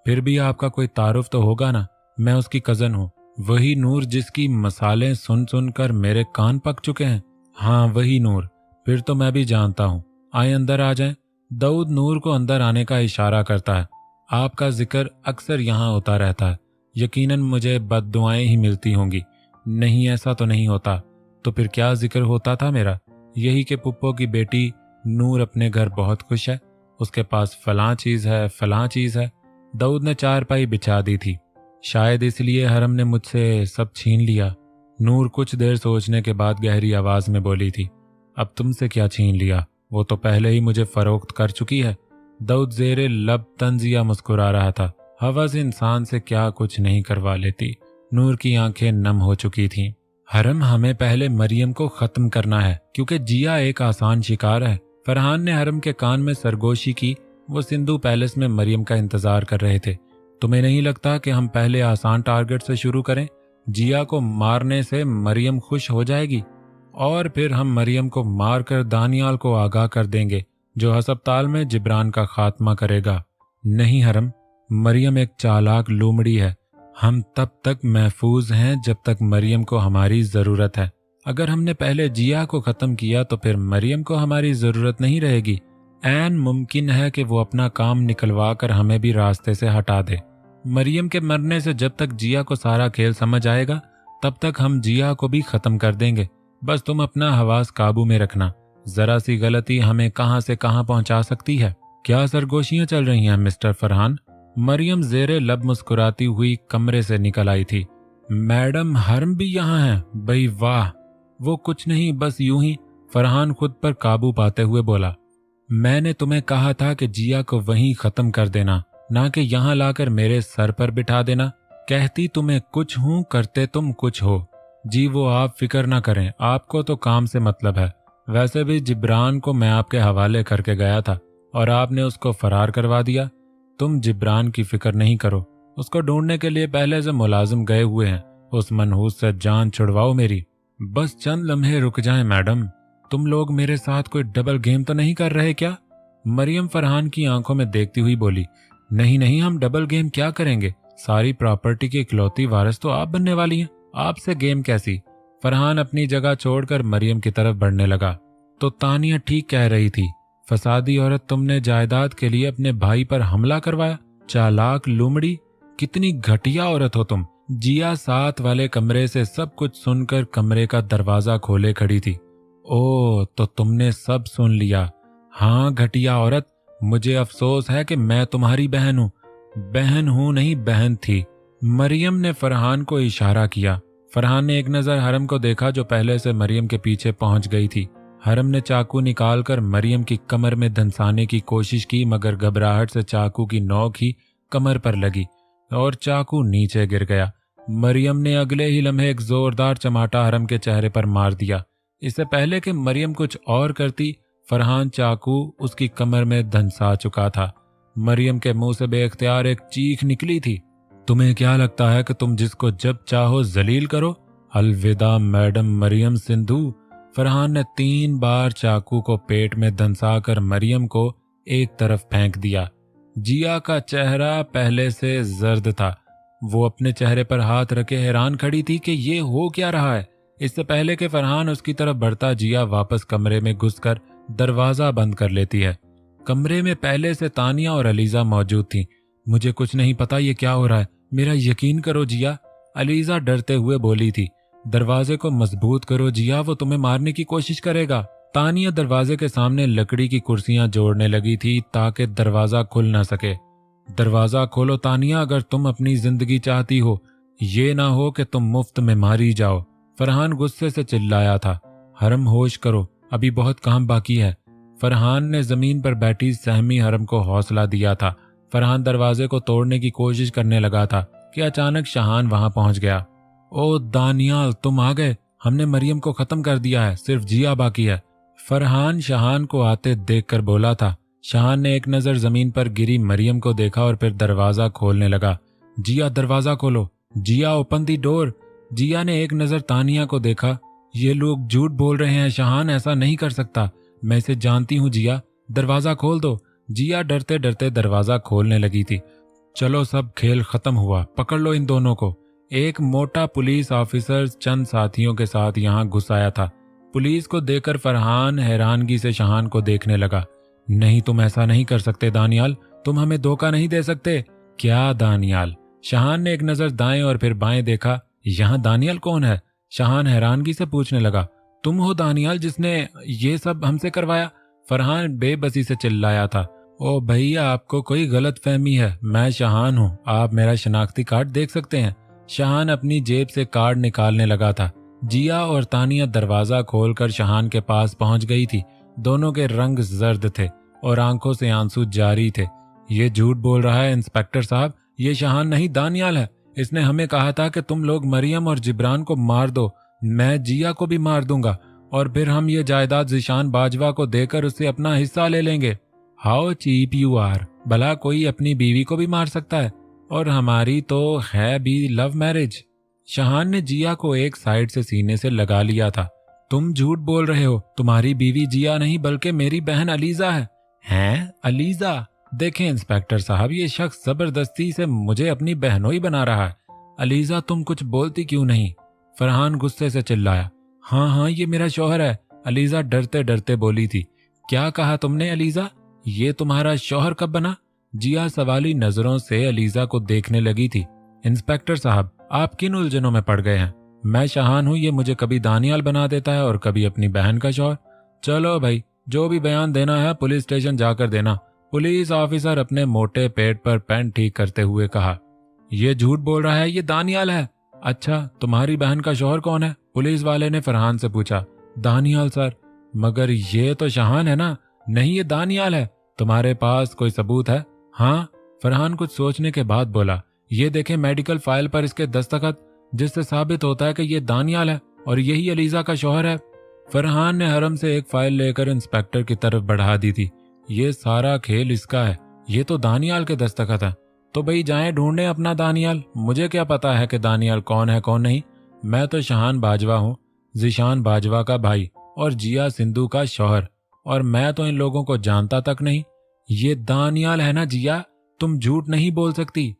फिर भी आपका कोई तारुफ तो होगा ना। मैं उसकी कजन हूँ, वही नूर जिसकी मसालें सुन सुनकर मेरे कान पक चुके हैं। हाँ वही नूर। फिर तो मैं भी जानता हूँ। आए अंदर आ जाएं। दाऊद नूर को अंदर आने का इशारा करता है। आपका जिक्र अक्सर यहाँ होता रहता है। यकीनन मुझे बद्दुआएं ही मिलती होंगी। नहीं ऐसा तो नहीं होता। तो फिर क्या जिक्र होता था मेरा? यही कि पुप्पो की बेटी नूर अपने घर बहुत खुश है, उसके पास फलां चीज है फलां चीज है। दाऊद ने चारपाई बिछा दी थी। शायद इसलिए हरम ने मुझसे सब छीन लिया। नूर कुछ देर सोचने के बाद गहरी आवाज में बोली थी। अब तुमसे क्या छीन लिया? वो तो पहले ही मुझे फरोख्त कर चुकी है। दाऊद जेरे लब तंजिया मुस्कुरा रहा था। हवस इंसान से क्या कुछ नहीं करवा लेती। नूर की आंखें नम हो चुकी थीं। हरम, हमें पहले मरियम को खत्म करना है क्योंकि जिया एक आसान शिकार है। फरहान ने हरम के कान में सरगोशी की। वो सिंधु पैलेस में मरियम का इंतजार कर रहे थे। तुम्हें नहीं लगता कि हम पहले आसान टारगेट से शुरू करें? जिया को मारने से मरियम खुश हो जाएगी और फिर हम मरियम को मारकर दानियाल को आगाह कर देंगे जो हस्पताल में जिब्रान का खात्मा करेगा। नहीं हरम, मरियम एक चालाक लोमड़ी है। हम तब तक महफूज हैं जब तक मरियम को हमारी जरूरत है। अगर हमने पहले जिया को खत्म किया तो फिर मरियम को हमारी जरूरत नहीं रहेगी। ऐन मुमकिन है कि वो अपना काम निकलवा कर हमें भी रास्ते से हटा दे। मरियम के मरने से जब तक जिया को सारा खेल समझ आएगा तब तक हम जिया को भी खत्म कर देंगे। बस तुम अपना हवास काबू में रखना। जरा सी गलती हमें कहां से कहां पहुंचा सकती है। क्या सरगोशियां चल रही हैं मिस्टर फरहान? मरियम जेरे लब मुस्कुराती हुई कमरे से निकल आई थी। मैडम हरम भी यहाँ है? भाई वाह। वो कुछ नहीं, बस यूं ही। फरहान खुद पर काबू पाते हुए बोला। मैंने तुम्हें कहा था कि जिया को वहीं खत्म कर देना, ना कि यहाँ लाकर मेरे सर पर बिठा देना। कहती तुम्हें कुछ हूं, करते तुम कुछ हो। जी वो आप फिक्र ना करें, आपको तो काम से मतलब है। वैसे भी जिब्रान को मैं आपके हवाले करके गया था और आपने उसको फरार करवा दिया। तुम जिब्रान की फिक्र नहीं करो, उसको ढूंढने के लिए पहले से मुलाजिम गए हुए हैं। उस मनहूस से जान छुड़वाओ मेरी। बस चंद लम्हे रुक जाएं मैडम। तुम लोग मेरे साथ कोई डबल गेम तो नहीं कर रहे क्या? मरियम फरहान की आंखों में देखती हुई बोली। नहीं नहीं, हम डबल गेम क्या करेंगे? सारी प्रॉपर्टी की इकलौती वारिस तो आप बनने वाली हैं, आपसे गेम कैसी? फरहान अपनी जगह छोड़कर मरियम की तरफ बढ़ने लगा। तो तानिया ठीक कह रही थी, फसादी औरत, तुमने जायदाद के लिए अपने भाई पर हमला करवाया। चालाक लुमड़ी, कितनी घटिया औरत हो तुम। जिया साथ वाले कमरे से सब कुछ सुनकर कमरे का दरवाजा खोले खड़ी थी। ओ, तो तुमने सब सुन लिया। हाँ घटिया औरत, मुझे अफसोस है कि मैं तुम्हारी बहन हूँ। बहन हूँ नहीं, बहन थी। मरियम ने फरहान को इशारा किया। फरहान ने एक नजर हरम को देखा जो पहले से मरियम के पीछे पहुंच गई थी। हरम ने चाकू निकालकर मरियम की कमर में धंसाने की कोशिश की, मगर घबराहट से चाकू की नोक ही कमर पर लगी और चाकू नीचे गिर गया। मरियम ने अगले ही लम्हे एक जोरदार चमाटा हरम के चेहरे पर मार दिया। इससे पहले कि मरियम कुछ और करती, फरहान चाकू उसकी कमर में धंसा चुका था। मरियम के मुंह से बेख्तियार एक चीख निकली थी। तुम्हें क्या लगता है कि तुम जिसको जब चाहो जलील करो? अलविदा मैडम मरियम सिंधु। फरहान ने 3 बार चाकू को पेट में धंसाकर मरियम को एक तरफ फेंक दिया। जिया का चेहरा पहले से जर्द था। वो अपने चेहरे पर हाथ रखे हैरान खड़ी थी कि ये हो क्या रहा है। इससे पहले कि फरहान उसकी तरफ बढ़ता, जिया वापस कमरे में घुसकर दरवाजा बंद कर लेती है। कमरे में पहले से तानिया और अलीजा मौजूद थी। मुझे कुछ नहीं पता ये क्या हो रहा है, मेरा यकीन करो जिया, अलीजा डरते हुए बोली थी। दरवाजे को मजबूत करो जिया, वो तुम्हें मारने की कोशिश करेगा। तानिया दरवाजे के सामने लकड़ी की कुर्सियां जोड़ने लगी थी ताकि दरवाजा खुल ना सके। दरवाजा खोलो तानिया, अगर तुम अपनी जिंदगी चाहती हो, ये ना हो कि तुम मुफ्त में मारी जाओ। फरहान गुस्से से चिल्लाया था। हरम होश करो, अभी बहुत काम बाकी है। फरहान ने जमीन पर बैठी सहमी हरम को हौसला दिया था। फरहान दरवाजे को तोड़ने की कोशिश करने लगा था कि अचानक शहान वहां पहुंच गया। ओ दानियाल, तुम आ गए, हमने मरियम को खत्म कर दिया है, सिर्फ जिया बाकी है। फरहान शहान को आते देखकर बोला था। शहान ने एक नजर जमीन पर गिरी मरियम को देखा और फिर दरवाजा खोलने लगा। जिया दरवाजा खोलो, जिया ओपन दी डोर। जिया ने एक नजर तानिया को देखा। ये लोग झूठ बोल रहे हैं, शहान ऐसा नहीं कर सकता, मैं इसे जानती हूँ। जिया दरवाजा खोल दो। जिया डरते डरते दरवाजा खोलने लगी थी। चलो सब खेल खत्म हुआ, पकड़ लो इन दोनों को। एक मोटा पुलिस ऑफिसर चंद साथियों के साथ यहाँ घुस आया था। पुलिस को देखकर फरहान हैरानगी से शहान को देखने लगा। नहीं, तुम ऐसा नहीं कर सकते दानियाल, तुम हमें धोखा नहीं दे सकते। क्या दानियाल? शहान ने एक नजर दाएं और फिर बाएं देखा। यहाँ दानियाल कौन है? शहान हैरानगी से पूछने लगा। तुम हो दानियाल जिसने ये सब हमसे करवाया? फरहान बेबसी से चिल्लाया था। ओ भैया, आपको कोई गलत फहमी है, मैं शहान हूँ, आप मेरा शनाख्ती कार्ड देख सकते हैं। शहान अपनी जेब से कार्ड निकालने लगा था। जिया और तानिया दरवाजा खोलकर शहान के पास पहुंच गई थी। दोनों के रंग जर्द थे और आंखों से आंसू जारी थे। ये झूठ बोल रहा है इंस्पेक्टर साहब, ये शहान नहीं दानियाल है। इसने हमें कहा था कि तुम लोग मरियम और जिब्रान को मार दो, मैं जिया को भी मार दूंगा और फिर हम ये जायदाद ज़ीशान बाजवा को देकर उससे अपना हिस्सा ले लेंगे। हाउ चीप यू आर, भला कोई अपनी बीवी को भी मार सकता है, और हमारी तो है भी लव मैरिज। शहान ने जिया को एक साइड से सीने से लगा लिया था। तुम झूठ बोल रहे हो, तुम्हारी बीवी जिया नहीं बल्कि मेरी बहन अलीजा है। हैं? अलीजा? देखें इंस्पेक्टर साहब, ये शख्स जबरदस्ती से मुझे अपनी बहनोई बना रहा है। अलीजा, तुम कुछ बोलती क्यों नहीं? फरहान गुस्से से चिल्लाया। हाँ हाँ, ये मेरा शौहर है, अलीजा डरते डरते बोली थी। क्या कहा तुमने अलीजा? ये तुम्हारा शौहर कब बना? जिया सवाली नजरों से अलीजा को देखने लगी थी। इंस्पेक्टर साहब, आप किन उलझनों में पड़ गए हैं? मैं शहान हूँ, ये मुझे कभी दानियाल बना देता है और कभी अपनी बहन का शौहर। चलो भाई, जो भी बयान देना है पुलिस स्टेशन जाकर देना। पुलिस ऑफिसर अपने मोटे पेट पर पेन ठीक करते हुए कहा। ये झूठ बोल रहा है, ये दानियाल है। अच्छा, तुम्हारी बहन का शौहर कौन है? पुलिस वाले ने फरहान से पूछा। दानियाल सर। मगर ये तो शहान है ना? नहीं, ये दानियाल है। तुम्हारे पास कोई सबूत है? हाँ, फरहान कुछ सोचने के बाद बोला। ये देखें मेडिकल फाइल पर इसके दस्तखत, जिससे साबित होता है कि ये दानियाल है और यही अलीजा का शौहर है। फरहान ने हरम से एक फाइल लेकर इंस्पेक्टर की तरफ बढ़ा दी थी। ये सारा खेल इसका है, ये तो दानियाल के दस्तखत है। तो भाई जाएं ढूंढें अपना दानियाल, मुझे क्या पता है कि दानियाल कौन है कौन नहीं। मैं तो शहान बाजवा हूँ, ज़ीशान बाजवा का भाई और जिया सिंधु का शौहर, और मैं तो इन लोगों को जानता तक नहीं। ये दानियाल है ना जिया, तुम झूठ नहीं बोल सकती।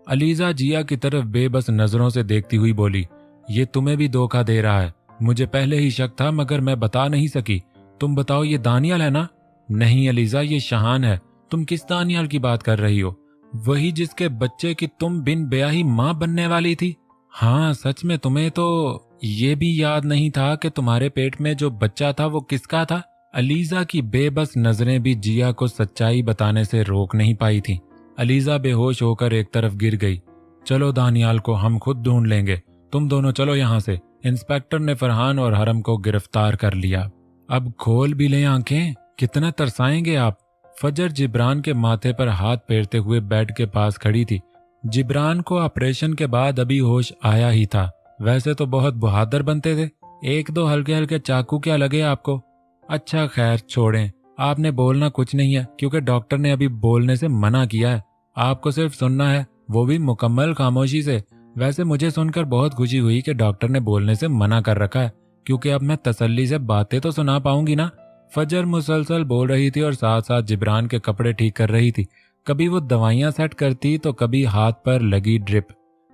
अलीजा जिया की तरफ बेबस नजरों से देखती हुई बोली। ये तुम्हें भी धोखा दे रहा है, मुझे पहले ही शक था मगर मैं बता नहीं सकी। तुम बताओ, ये दानियाल है ना? नहीं अलीजा, ये शहान है। तुम किस दानियाल की बात कर रही हो? वही जिसके बच्चे की तुम बिन ब्याही माँ बनने वाली थी। हाँ सच में, तुम्हें तो ये भी याद नहीं था कि तुम्हारे पेट में जो बच्चा था वो किसका था? अलीजा की बेबस नजरें भी जिया को सच्चाई बताने से रोक नहीं पाई थी। अलीजा बेहोश होकर एक तरफ गिर गई। चलो दानियाल को हम खुद ढूंढ लेंगे, तुम दोनों चलो यहाँ से। इंस्पेक्टर ने फरहान और हरम को गिरफ्तार कर लिया। अब खोल भी लें आंखें, कितना तरसाएंगे आप। फजर जिब्रान के माथे पर हाथ फेरते हुए बेड के पास खड़ी थी। जिब्रान को ऑपरेशन के बाद अभी होश आया ही था। वैसे तो बहुत बहादुर बनते थे, एक दो हल्के हल्के चाकू क्या लगे आपको? अच्छा खैर छोड़ें, आपने बोलना कुछ नहीं है क्योंकि डॉक्टर ने अभी बोलने से मना किया है। आपको सिर्फ सुनना है, वो भी मुकम्मल खामोशी से। वैसे मुझे सुनकर बहुत खुशी हुई कि डॉक्टर ने बोलने से मना कर रखा है, क्योंकि अब मैं तसल्ली से बातें तो सुना पाऊंगी ना। फजर मुसलसल बोल रही थी और साथ साथ जिब्रान के कपड़े ठीक कर रही थी। कभी वो दवाइयां सेट करती तो कभी हाथ पर लगी ड्रिप।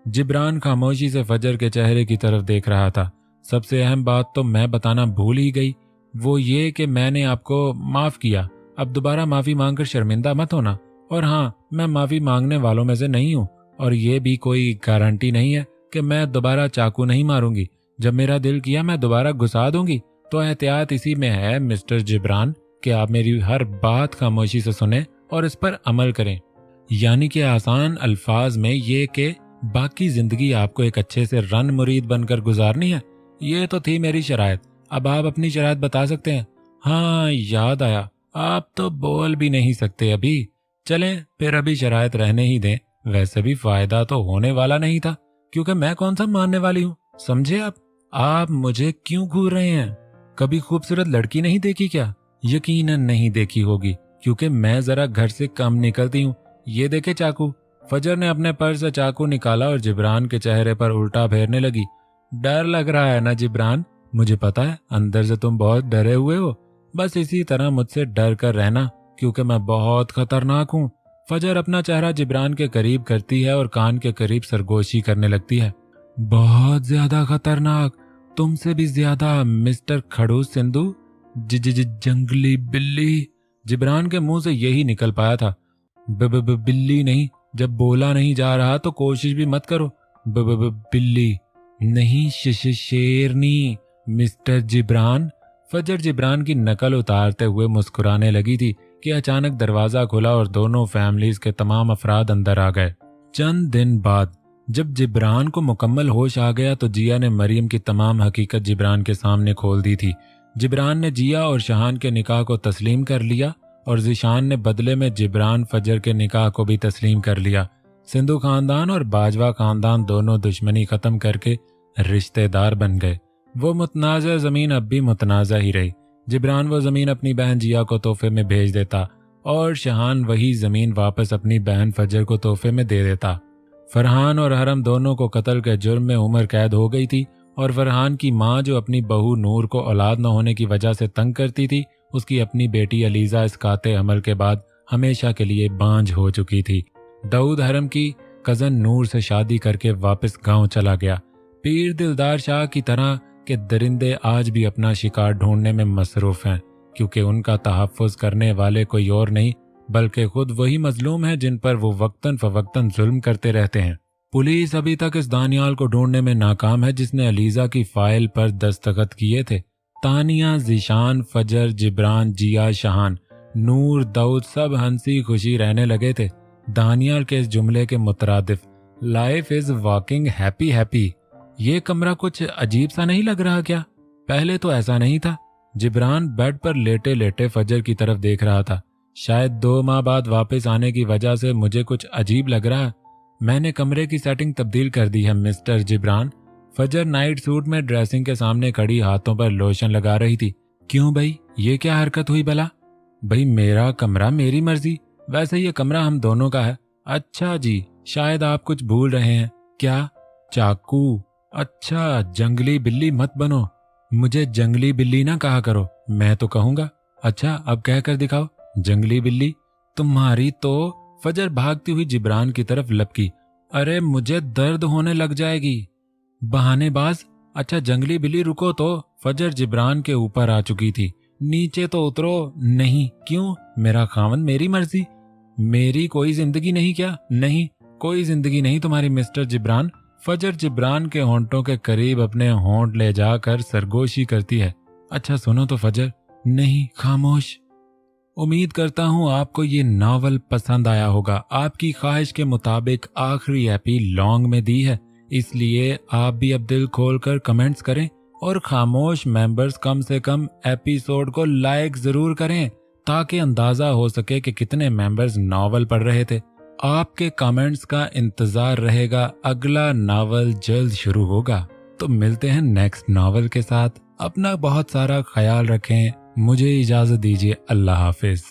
जिब्रान खामोशी से फजर के चेहरे की तरफ देख रहा था। सबसे अहम बात तो मैं बताना भूल ही गई, वो ये कि मैंने आपको माफ़ किया। अब दोबारा माफ़ी मांगकर शर्मिंदा मत होना। और हाँ, मैं माफ़ी मांगने वालों में से नहीं हूँ, और ये भी कोई गारंटी नहीं है कि मैं दोबारा चाकू नहीं मारूंगी। जब मेरा दिल किया मैं दोबारा घुसा दूंगी। तो एहतियात इसी में है मिस्टर जिब्रान कि आप मेरी हर बात खामोशी से सुने और इस पर अमल करें। यानी कि आसान अल्फाज में ये कि बाकी जिंदगी आपको एक अच्छे से रन मुरीद बनकर गुजारनी है। ये तो थी मेरी शराइत। अब आप अपनी शराइत बता सकते हैं। हाँ, याद आया, आप तो बोल भी नहीं सकते अभी। चलें फिर अभी शराइत रहने ही दें। वैसे भी फायदा तो होने वाला नहीं था, क्योंकि मैं कौन सा मानने वाली हूँ, समझे आप? आप मुझे क्यों घूर रहे हैं? कभी खूबसूरत लड़की नहीं देखी क्या? यकीनन नहीं देखी होगी, क्योंकि मैं जरा घर से कम निकलती हूँ। ये देखे चाकू। फजर ने अपने पर्स से चाकू निकाला और जिब्रान के चेहरे पर उल्टा फेरने लगी। डर लग रहा है ना जिब्रान? मुझे पता है अंदर से तुम बहुत डरे हुए हो। बस इसी तरह मुझसे डर कर रहना, क्योंकि मैं बहुत खतरनाक हूँ। फजर अपना चेहरा जिब्रान के करीब करती है और कान के करीब सरगोशी करने लगती है। बहुत ज्यादा खतरनाक, तुमसे भी ज्यादा मिस्टर खड़ूस सिंधु, जंगली बिल्ली। जिब्रान के मुंह से यही निकल पाया था। बिल्ली नहीं, जब बोला नहीं जा रहा तो कोशिश भी मत करो। बिल्ली नहीं, शेरनी मिस्टर जिब्रान। फजर जिब्रान की नकल उतारते हुए मुस्कुराने लगी थी कि अचानक दरवाजा खुला और दोनों फैमिलीज के तमाम अफराद अंदर आ गए। चंद दिन बाद जब जिब्रान को मुकम्मल होश आ गया तो जिया ने मरियम की तमाम हकीकत जिब्रान के सामने खोल दी थी। जिब्रान ने जिया और शहान के निकाह को तस्लीम कर लिया और जिशान ने बदले में जिब्रान फजर के निकाह को भी तस्लीम कर लिया। सिंधु खानदान और बाजवा खानदान दोनों दुश्मनी खत्म करके रिश्तेदार बन गए। वो मुतनाज़ा जमीन अब भी मुतनाज़ा ही रही। जिब्रान वो जमीन अपनी बहन जिया को तोहफे में भेज देता और शहान वही जमीन वापस अपनी बहन फजर को तोहफे में दे देता। फरहान और हरम दोनों को कत्ल के जुर्म में उम्र कैद हो गई थी और फरहान की माँ जो अपनी बहू नूर को औलाद न होने की वजह से तंग करती थी, उसकी अपनी बेटी अलीजा इस काते अमल के बाद हमेशा के लिए बांझ हो चुकी थी। दाऊद हरम की कजन नूर से शादी करके वापस गांव चला गया। पीर दिलदार शाह की तरह के दरिंदे आज भी अपना शिकार ढूंढने में मसरूफ हैं, क्योंकि उनका तहफ़्फ़ुज़ करने वाले कोई और नहीं बल्कि खुद वही मजलूम है जिन पर वो वक्तन फवक्तन जुल्म करते रहते हैं। पुलिस अभी तक इस दानियाल को ढूंढने में नाकाम है जिसने अलीजा की फाइल पर दस्तखत किए थे। तानिया, जिशान, फजर, जिब्रान, जिया, शहान, नूर, दाऊद सब हंसी खुशी रहने लगे थे। दानियाल के इस जुमले के मुतरादिफ life is walking happy happy. ये कमरा कुछ अजीब सा नहीं लग रहा क्या? पहले तो ऐसा नहीं था। जिब्रान बेड पर लेटे लेटे फजर की तरफ देख रहा था। शायद 2 माह बाद वापस आने की वजह से मुझे कुछ अजीब लग रहा है। मैंने कमरे की सेटिंग तब्दील कर दी है मिस्टर जिब्रान। फजर नाइट सूट में ड्रेसिंग के सामने खड़ी हाथों पर लोशन लगा रही थी। क्यों भाई, ये क्या हरकत हुई भला? भाई मेरा कमरा मेरी मर्जी, वैसे ये कमरा हम दोनों का है। अच्छा जी, शायद आप कुछ भूल रहे हैं। क्या? चाकू? अच्छा, जंगली बिल्ली मत बनो। मुझे जंगली बिल्ली ना कहा करो, मैं तो कहूंगा। अच्छा, अब कह कर दिखाओ। जंगली बिल्ली तुम्हारी तो। फजर भागती हुई जिब्रान की तरफ लपकी। अरे मुझे दर्द होने लग जाएगी। बहानेबाज। अच्छा जंगली बिल्ली रुको तो। फजर जिब्रान के ऊपर आ चुकी थी। नीचे तो उतरो। नहीं। क्यों? मेरा खावन, मेरी मर्जी। मेरी कोई जिंदगी नहीं क्या? नहीं, कोई जिंदगी नहीं तुम्हारी मिस्टर जिब्रान। फजर जिब्रान के होंठों के करीब अपने होंठ ले जाकर सरगोशी करती है। अच्छा सुनो तो फजर। नहीं, खामोश। उम्मीद करता हूँ आपको ये नावल पसंद आया होगा। आपकी ख्वाहिश के मुताबिक आखिरी एपी लॉन्ग में दी है, इसलिए आप भी अब दिल खोलकर कमेंट्स करें और खामोश मेंबर्स कम से कम एपिसोड को लाइक जरूर करें ताकि अंदाजा हो सके कि कितने मेंबर्स नावल पढ़ रहे थे। आपके कमेंट्स का इंतजार रहेगा। अगला नावल जल्द शुरू होगा, तो मिलते हैं नेक्स्ट नावल के साथ। अपना बहुत सारा ख्याल रखें। मुझे इजाजत दीजिए। अल्लाह हाफिज।